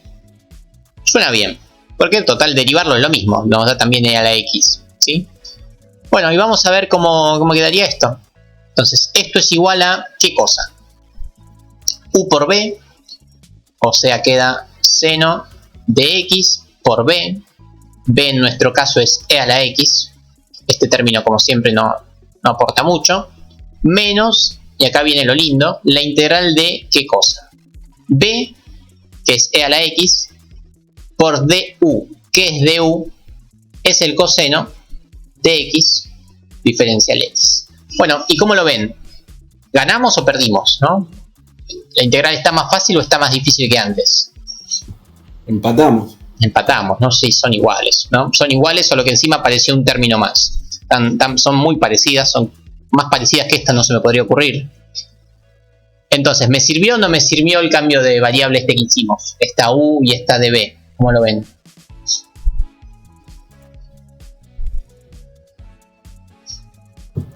Speaker 2: Suena bien, porque en total derivarlo es lo mismo, nos da también e a la x, ¿sí? Bueno, y vamos a ver cómo quedaría esto. Entonces, esto es igual a ¿qué cosa? U por b, o sea, queda seno de x por b. B en nuestro caso es e a la x. Este término, como siempre, no aporta mucho. Menos, y acá viene lo lindo, la integral de ¿qué cosa? B, que es e a la x, por du. ¿Qué es du? Es el coseno de x diferencial x. Bueno, ¿y cómo lo ven? ¿Ganamos o perdimos? ¿No? ¿La integral está más fácil o está más difícil que antes?
Speaker 5: Empatamos.
Speaker 2: Empatamos, ¿no? Sí, son iguales, ¿no? Son iguales, solo que encima apareció un término más. Son muy parecidas, son más parecidas que esta, no se me podría ocurrir. Entonces, ¿me sirvió o no me sirvió el cambio de variable este que hicimos? Esta u y esta db, ¿cómo lo ven?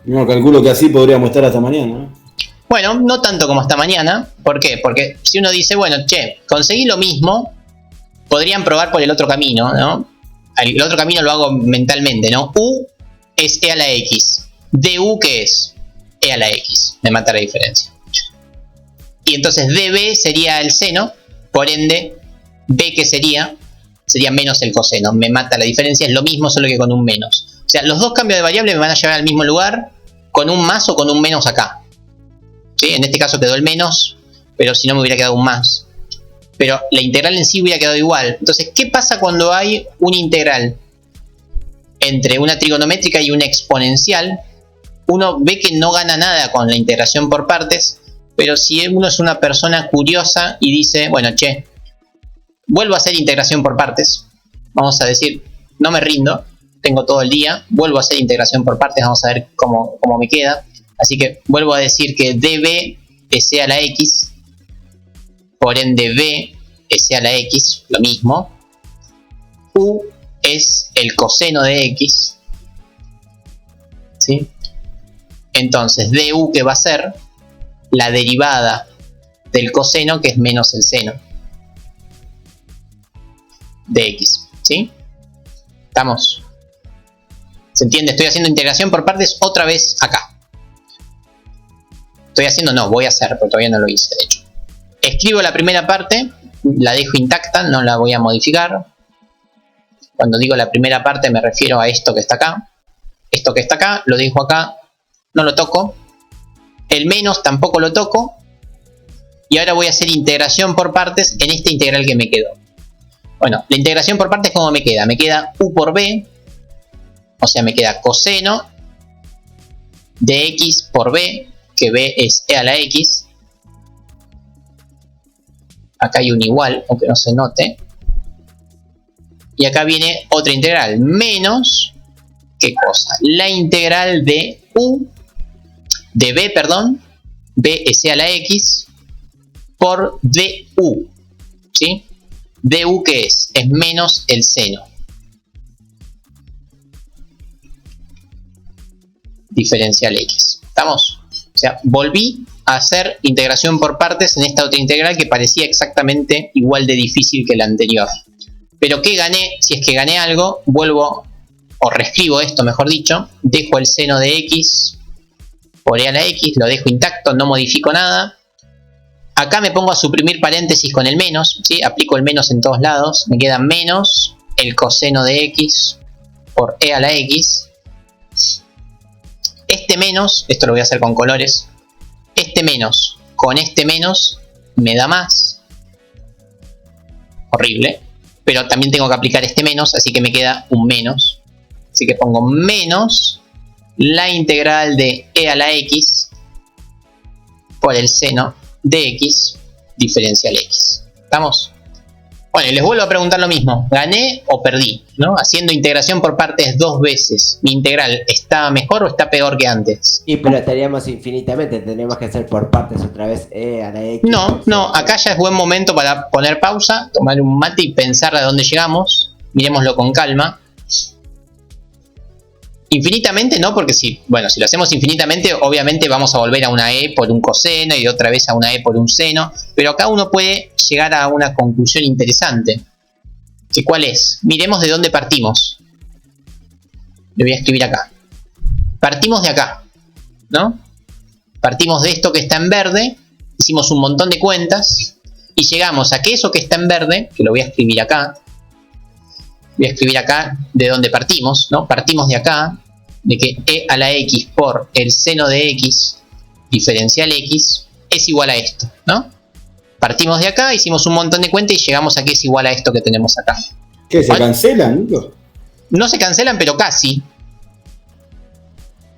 Speaker 5: No, calculo que así podríamos estar hasta mañana, ¿no?
Speaker 2: Bueno, no tanto como hasta mañana. ¿Por qué? Porque si uno dice, bueno, che, conseguí lo mismo, podrían probar por el otro camino, ¿no? El otro camino lo hago mentalmente, ¿no? U es e a la x. Du, ¿qué es? E a la x. Me mata la diferencia. Y entonces db sería el seno, por ende, b que sería menos el coseno. Me mata la diferencia, es lo mismo, solo que con un menos. O sea, los dos cambios de variable me van a llevar al mismo lugar, con un más o con un menos acá. ¿Sí? En este caso quedó el menos, pero si no me hubiera quedado un más. Pero la integral en sí hubiera quedado igual. Entonces, ¿qué pasa cuando hay una integral entre una trigonométrica y una exponencial? Uno ve que no gana nada con la integración por partes, pero si uno es una persona curiosa y dice, bueno, che, vuelvo a hacer integración por partes, vamos a decir, no me rindo, tengo todo el día, vuelvo a hacer integración por partes, vamos a ver cómo me queda. Así que vuelvo a decir que db es e a la x, por ende b es e a la x, lo mismo. U es el coseno de x, ¿sí? Entonces du, que va a ser la derivada del coseno, que es menos el seno de x, ¿sí? ¿Estamos? ¿Se entiende? Estoy haciendo integración por partes otra vez acá. Voy a hacer, porque todavía no lo hice, de hecho. Escribo la primera parte, la dejo intacta, no la voy a modificar. Cuando digo la primera parte me refiero a esto que está acá. Esto que está acá, lo dejo acá, no lo toco. El menos tampoco lo toco. Y ahora voy a hacer integración por partes en esta integral que me quedó. Bueno, la integración por partes, ¿cómo me queda? Me queda u por b, o sea, me queda coseno de x por b, que b es e a la x. Acá hay un igual, aunque no se note. Y acá viene otra integral, menos, ¿qué cosa? La integral de b, b es e a la x, por du, ¿sí? Du, ¿qué es? Es menos el seno diferencial x. ¿Estamos? O sea, volví a hacer integración por partes en esta otra integral que parecía exactamente igual de difícil que la anterior. Pero ¿qué gané? Si es que gané algo, vuelvo, o reescribo esto, mejor dicho, dejo el seno de x por e a la x, lo dejo intacto, no modifico nada. Acá me pongo a suprimir paréntesis con el menos, ¿sí? Aplico el menos en todos lados, me queda menos el coseno de x por e a la x. Este menos, esto lo voy a hacer con colores, este menos con este menos me da más. Horrible. Pero también tengo que aplicar este menos, así que me queda un menos. Así que pongo menos la integral de e a la x por el seno de x diferencial x. ¿Estamos? Bueno, y les vuelvo a preguntar lo mismo. ¿Gané o perdí? ¿No? Haciendo integración por partes dos veces. ¿Mi integral está mejor o está peor que antes?
Speaker 3: Y pero estaríamos infinitamente. Tenemos que hacer por partes otra vez e a la x.
Speaker 2: No. Acá ya es buen momento para poner pausa, tomar un mate y pensar a dónde llegamos. Miremoslo con calma. Infinitamente no, porque si lo hacemos infinitamente, obviamente vamos a volver a una e por un coseno y otra vez a una e por un seno. Pero acá uno puede llegar a una conclusión interesante. ¿Que cuál es? Miremos de dónde partimos. Le voy a escribir acá. Partimos de acá, ¿no? Partimos de esto que está en verde, hicimos un montón de cuentas y llegamos a que eso que está en verde, que lo voy a escribir acá. Voy a escribir acá de dónde partimos, ¿no? Partimos de acá, de que e a la x por el seno de x diferencial x es igual a esto, ¿no? Partimos de acá, hicimos un montón de cuentas y llegamos a que es igual a esto que tenemos acá.
Speaker 5: ¿Qué? ¿Se cancelan, Nico?
Speaker 2: No se cancelan, pero casi.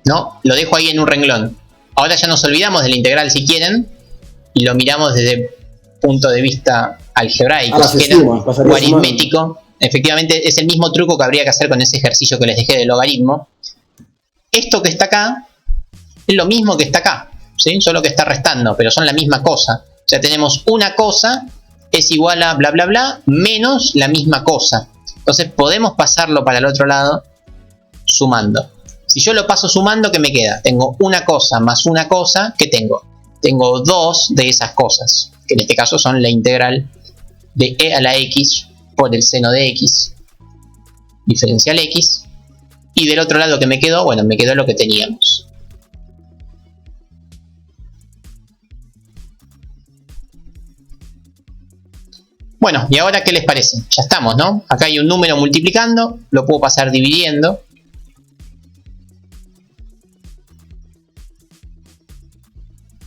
Speaker 2: ¿No? Lo dejo ahí en un renglón. Ahora ya nos olvidamos de la integral si quieren y lo miramos desde el punto de vista algebraico,
Speaker 5: Ahora
Speaker 2: si
Speaker 5: se
Speaker 2: quieren,
Speaker 5: suma, pasaría
Speaker 2: o aritmético. Efectivamente es el mismo truco que habría que hacer con ese ejercicio que les dejé del logaritmo. Esto que está acá es lo mismo que está acá, ¿sí? Solo que está restando, pero son la misma cosa. O sea, tenemos una cosa es igual a bla bla bla menos la misma cosa. Entonces podemos pasarlo para el otro lado sumando. Si yo lo paso sumando, ¿qué me queda? Tengo una cosa más una cosa, ¿qué tengo? Tengo dos de esas cosas, que en este caso son la integral de e a la x por el seno de x, diferencial x, y del otro lado que me quedó, bueno, me quedó lo que teníamos. Bueno, ¿y ahora qué les parece? Ya estamos, ¿no? Acá hay un número multiplicando, lo puedo pasar dividiendo.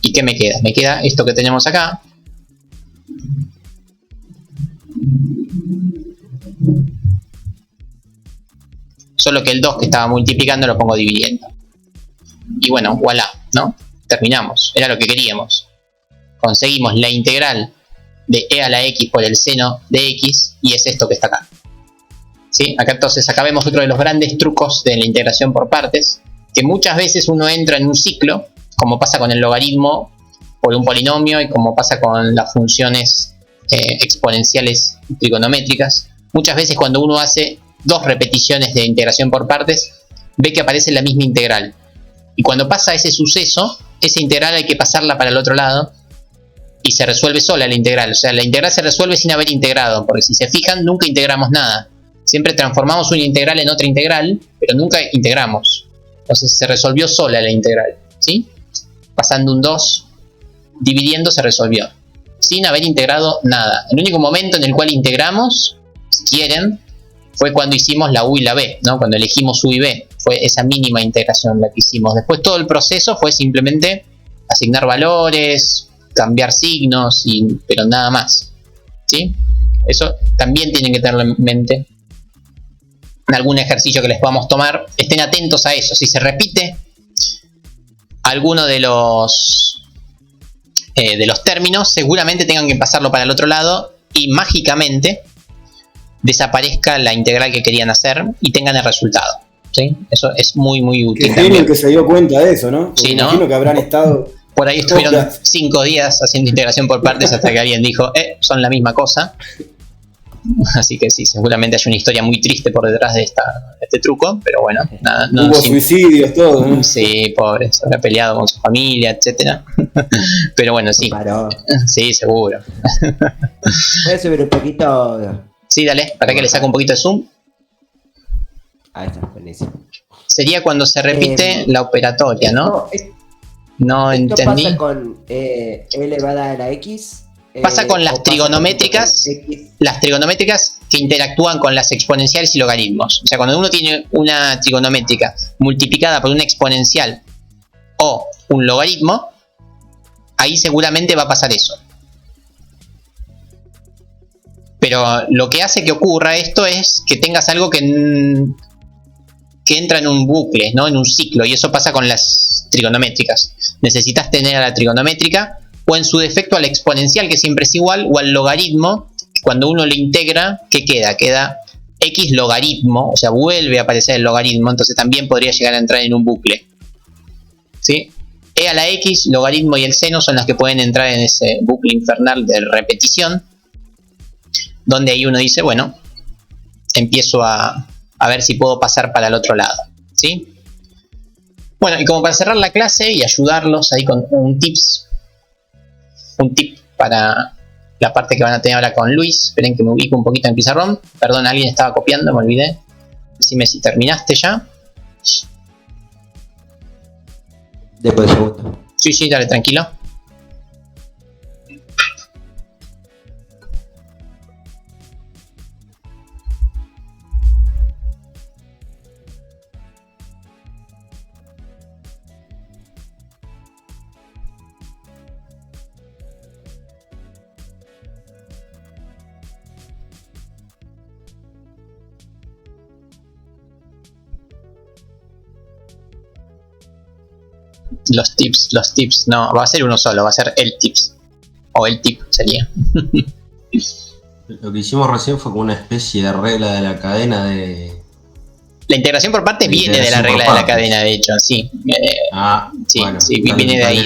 Speaker 2: ¿Y qué me queda? Me queda esto que tenemos acá. Solo que el 2 que estaba multiplicando lo pongo dividiendo. Y bueno, voilà, ¿no? Terminamos. Era lo que queríamos. Conseguimos la integral de e a la x por el seno de x y es esto que está acá. ¿Sí? Acá entonces acá vemos otro de los grandes trucos de la integración por partes, que muchas veces uno entra en un ciclo, como pasa con el logaritmo por un polinomio y como pasa con las funciones exponenciales trigonométricas. Muchas veces cuando uno hace dos repeticiones de integración por partes, ve que aparece la misma integral. Y cuando pasa ese suceso, esa integral hay que pasarla para el otro lado y se resuelve sola la integral. O sea, la integral se resuelve sin haber integrado, porque si se fijan, nunca integramos nada. Siempre transformamos una integral en otra integral, pero nunca integramos. Entonces se resolvió sola la integral, ¿sí? Pasando un 2, dividiendo se resolvió, sin haber integrado nada. El único momento en el cual integramos, si quieren, fue cuando hicimos la u y la b, ¿no? Cuando elegimos u y b, fue esa mínima integración la que hicimos. Después todo el proceso fue simplemente asignar valores, cambiar signos, pero nada más, ¿sí? Eso también tienen que tenerlo en mente. En algún ejercicio que les podamos tomar, estén atentos a eso. Si se repite alguno de los términos, seguramente tengan que pasarlo para el otro lado y mágicamente desaparezca la integral que querían hacer y tengan el resultado, ¿sí? Eso es muy muy útil.
Speaker 5: Qué genio que se dio cuenta de eso, ¿no? Porque
Speaker 2: sí, ¿no?
Speaker 5: Imagino que habrán estado...
Speaker 2: Por ahí estuvieron 5 días haciendo integración por partes hasta que alguien dijo, son la misma cosa. Así que sí, seguramente hay una historia muy triste por detrás de este truco, pero bueno, nada. No,
Speaker 5: hubo suicidios, todo, ¿no?
Speaker 2: Sí, pobre, se habrá peleado con su familia, etcétera. Pero bueno, sí. Sí, seguro.
Speaker 3: ¿Puedes subir un poquito?
Speaker 2: Sí, dale, para que le saque un poquito de zoom.
Speaker 3: Ahí está, buenísimo.
Speaker 2: Sería cuando se repite la operatoria, ¿no? No
Speaker 3: esto
Speaker 2: entendí.
Speaker 3: Pasa con e elevada a la x.
Speaker 2: Pasa con las trigonométricas, que interactúan con las exponenciales y logaritmos. O sea, cuando uno tiene una trigonométrica multiplicada por una exponencial o un logaritmo, ahí seguramente va a pasar eso. Pero lo que hace que ocurra esto es que tengas algo que entra en un bucle, ¿no? En un ciclo, y eso pasa con las trigonométricas. Necesitas tener a la trigonométrica o en su defecto a la exponencial, que siempre es igual, o al logaritmo. Cuando uno le integra, ¿qué queda? Queda x logaritmo, o sea, vuelve a aparecer el logaritmo, entonces también podría llegar a entrar en un bucle, ¿sí? E a la x, logaritmo y el seno son las que pueden entrar en ese bucle infernal de repetición, donde ahí uno dice, bueno, empiezo a ver si puedo pasar para el otro lado, ¿sí? Bueno, y como para cerrar la clase y ayudarlos ahí con un tip para la parte que van a tener ahora con Luis. Esperen que me ubico un poquito en pizarrón. Perdón, alguien estaba copiando, me olvidé. Decime si terminaste ya.
Speaker 3: Después de segundo.
Speaker 2: Sí, dale, tranquilo. Los tips, no, va a ser uno solo, va a ser el tips. O el tip sería.
Speaker 6: Lo que hicimos recién fue como una especie de regla de la cadena de...
Speaker 2: La integración por partes viene de la regla de la cadena, de hecho, sí. Sí, bueno, sí, viene de ahí.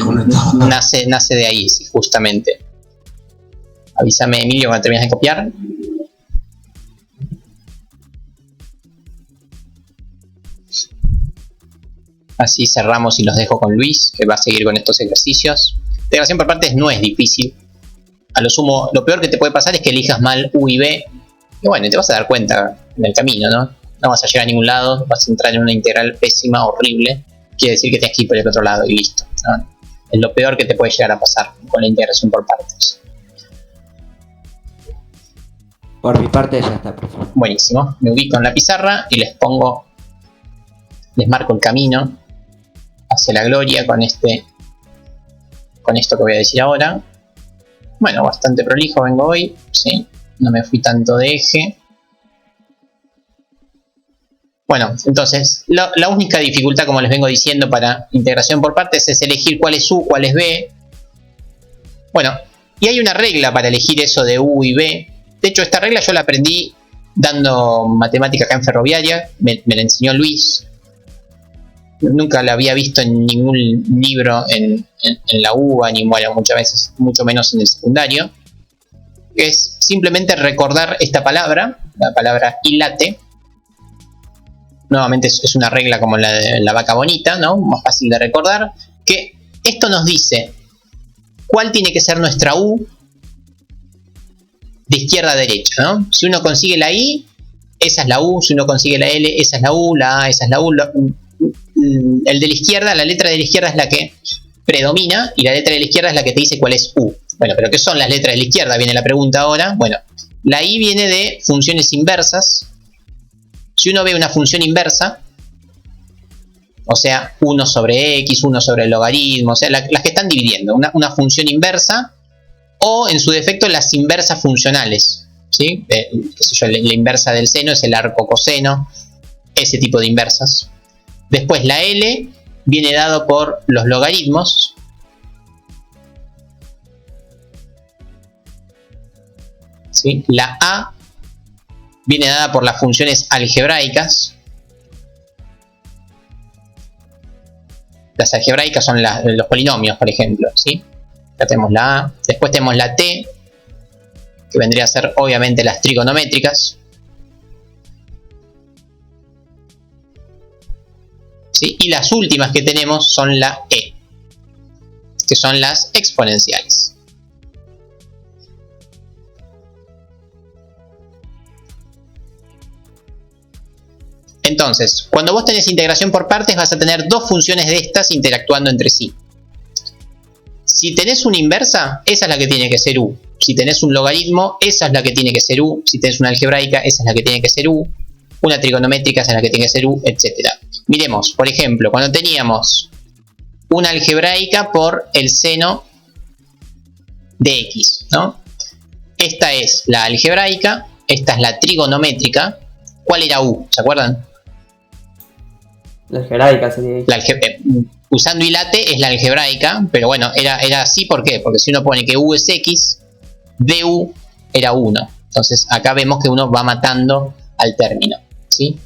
Speaker 2: Nace de ahí, sí, justamente. Avísame, Emilio, cuando termines de copiar. Así cerramos y los dejo con Luis, que va a seguir con estos ejercicios. Integración por partes no es difícil. A lo sumo, lo peor que te puede pasar es que elijas mal U y B. Y bueno, te vas a dar cuenta en el camino, ¿no? No vas a llegar a ningún lado, vas a entrar en una integral pésima, horrible. Quiere decir que tienes que ir por el otro lado y listo, ¿no? Es lo peor que te puede llegar a pasar con la integración por partes.
Speaker 3: Por mi parte ya está, profe.
Speaker 2: Buenísimo. Me ubico en la pizarra y les marco el camino hacia la gloria con esto que voy a decir ahora. Bueno, bastante prolijo vengo hoy, sí, no me fui tanto de eje. Bueno, entonces, la única dificultad, como les vengo diciendo, para integración por partes es elegir cuál es U, cuál es B. Bueno, y hay una regla para elegir eso de U y B. De hecho, esta regla yo la aprendí dando matemática acá en Ferroviaria, me la enseñó Luis. Nunca la había visto en ningún libro en la UBA, ni bueno, muchas veces, mucho menos en el secundario. Es simplemente recordar esta palabra, la palabra ilate. Nuevamente es una regla como la de la vaca bonita, ¿no? Más fácil de recordar. Que esto nos dice cuál tiene que ser nuestra U de izquierda a derecha, ¿no? Si uno consigue la I, esa es la U. Si uno consigue la L, esa es la U. La A, esa es la U. El de la izquierda, la letra de la izquierda es la que predomina y la letra de la izquierda es la que te dice cuál es U. Bueno, pero ¿qué son las letras de la izquierda? Viene la pregunta ahora. Bueno, la I viene de funciones inversas. Si uno ve una función inversa, o sea, 1 sobre x, 1 sobre el logaritmo, o sea, las que están dividiendo, una función inversa, o en su defecto las inversas funcionales, ¿sí? Qué sé yo, la inversa del seno es el arco coseno, ese tipo de inversas. Después la L viene dado por los logaritmos. ¿Sí? La A viene dada por las funciones algebraicas. Las algebraicas son los polinomios, por ejemplo, ¿sí? Ya tenemos la A. Después tenemos la T, que vendría a ser obviamente las trigonométricas. ¿Sí? Y las últimas que tenemos son la E, que son las exponenciales. Entonces, cuando vos tenés integración por partes, vas a tener dos funciones de estas interactuando entre sí. Si tenés una inversa, esa es la que tiene que ser U. Si tenés un logaritmo, esa es la que tiene que ser U. Si tenés una algebraica, esa es la que tiene que ser U. Una trigonométrica, esa es la que tiene que ser U, etc. Miremos, por ejemplo, cuando teníamos una algebraica por el seno de X, ¿no? Esta es la algebraica, esta es la trigonométrica. ¿Cuál era U? ¿Se acuerdan?
Speaker 1: La algebraica sería.
Speaker 2: Usando ilate es la algebraica, pero bueno, era así, ¿por qué? Porque si uno pone que U es X, du era 1. Entonces acá vemos que uno va matando al término, ¿sí?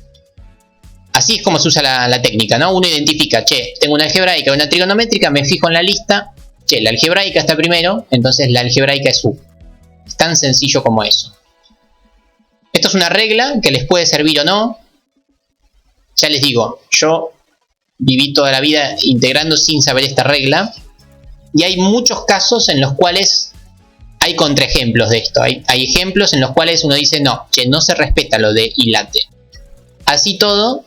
Speaker 2: Así es como se usa la técnica, ¿no? Uno identifica, che, tengo una algebraica y una trigonométrica, me fijo en la lista, che, la algebraica está primero, entonces la algebraica es U. Es tan sencillo como eso. Esto es una regla que les puede servir o no. Ya les digo, yo viví toda la vida integrando sin saber esta regla. Y hay muchos casos en los cuales hay contraejemplos de esto. Hay ejemplos en los cuales uno dice, no, che, no se respeta lo de ilate. Así todo,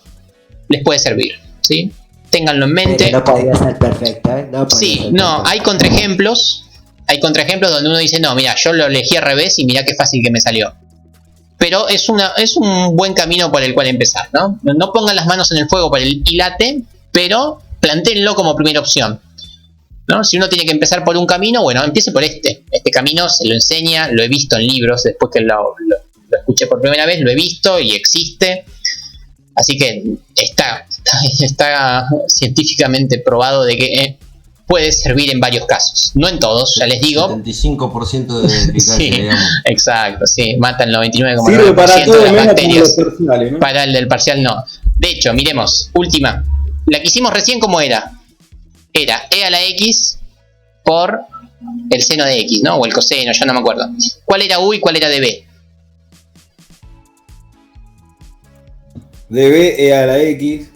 Speaker 2: les puede servir, ¿sí? Ténganlo en mente.
Speaker 3: Pero no podría ser perfecta, ¿eh? No
Speaker 2: sí, no, hay contraejemplos. Hay contraejemplos donde uno dice, no, mira, yo lo elegí al revés y mira qué fácil que me salió. Pero es un buen camino por el cual empezar, ¿no? No pongan las manos en el fuego por el ilate, pero plantéenlo como primera opción, ¿no? Si uno tiene que empezar por un camino, bueno, empiece por este. Este camino se lo enseña, lo he visto en libros, después que lo escuché por primera vez, lo he visto y existe. Así que está está científicamente probado de que puede servir en varios casos. No en todos, ya les digo.
Speaker 6: 75% de eficacia,
Speaker 2: Sí,
Speaker 6: digamos.
Speaker 2: exacto, sí, mata el
Speaker 5: Sirve para
Speaker 2: 99,9%
Speaker 5: todo
Speaker 2: de las
Speaker 5: menos como
Speaker 2: bacterias.
Speaker 5: los parciales, ¿no?
Speaker 2: Para el del parcial no. De hecho, miremos, última. La que hicimos recién, ¿cómo era? Era e a la x por el seno de x, ¿no? O el coseno, ya no me acuerdo. ¿Cuál era u y cuál era db?
Speaker 5: db e a la x,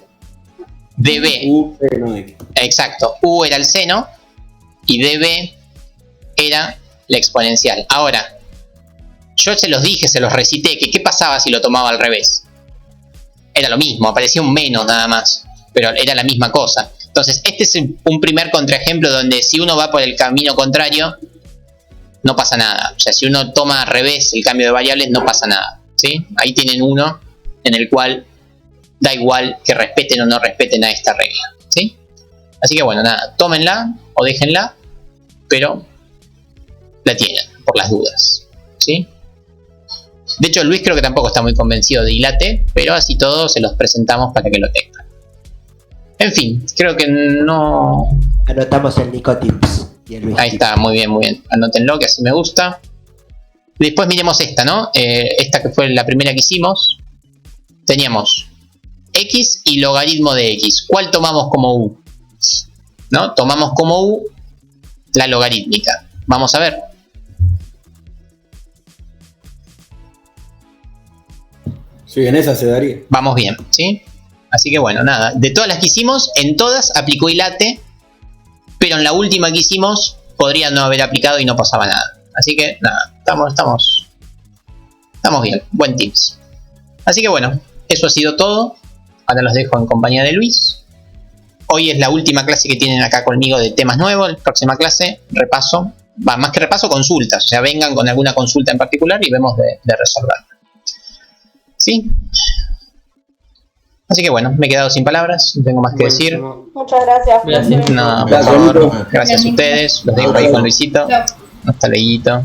Speaker 2: db,
Speaker 5: u seno x.
Speaker 2: exacto. U era el seno y db era la exponencial. Ahora, yo se los dije, se los recité, que qué pasaba si lo tomaba al revés. Era lo mismo, aparecía un menos nada más, pero era la misma cosa. Entonces, este es un primer contraejemplo donde si uno va por el camino contrario, no pasa nada. O sea, si uno toma al revés el cambio de variables, no pasa nada, ¿sí? Ahí tienen uno en el cual da igual que respeten o no respeten a esta regla, ¿sí? Así que bueno, nada, tómenla o déjenla, pero la tienen, por las dudas, ¿sí? De hecho, Luis creo que tampoco está muy convencido de Ilate, pero así todo se los presentamos para que lo tengan. En fin, creo que no...
Speaker 3: Anotamos el Nico Tips y el Luis
Speaker 2: Ahí
Speaker 3: Tips.
Speaker 2: está, muy bien, muy bien. Anótenlo, que así me gusta. Después miremos esta, ¿no? Esta que fue la primera que hicimos. Teníamos x y logaritmo de x. ¿Cuál tomamos como u? ¿No? Tomamos como u la logarítmica. Vamos a ver.
Speaker 5: Sí, en esa se daría.
Speaker 2: Vamos bien, ¿sí? Así que bueno, nada. De todas las que hicimos, en todas aplicó Ilate, pero en la última que hicimos podría no haber aplicado y no pasaba nada. Así que nada, estamos bien. Buen tips. Así que bueno, eso ha sido todo. Ahora los dejo en compañía de Luis. Hoy es la última clase que tienen acá conmigo de temas nuevos. La próxima clase, repaso. Va, más que repaso, consultas. O sea, vengan con alguna consulta en particular y vemos de resolverla. ¿Sí? Así que bueno, me he quedado sin palabras. No tengo más que decir.
Speaker 7: Muchas gracias.
Speaker 1: Gracias.
Speaker 2: No, por
Speaker 5: Gracias,
Speaker 2: favor.
Speaker 5: Nico.
Speaker 2: Gracias a ustedes. Los dejo ahí con Luisito.
Speaker 4: Chao.
Speaker 2: Hasta luego.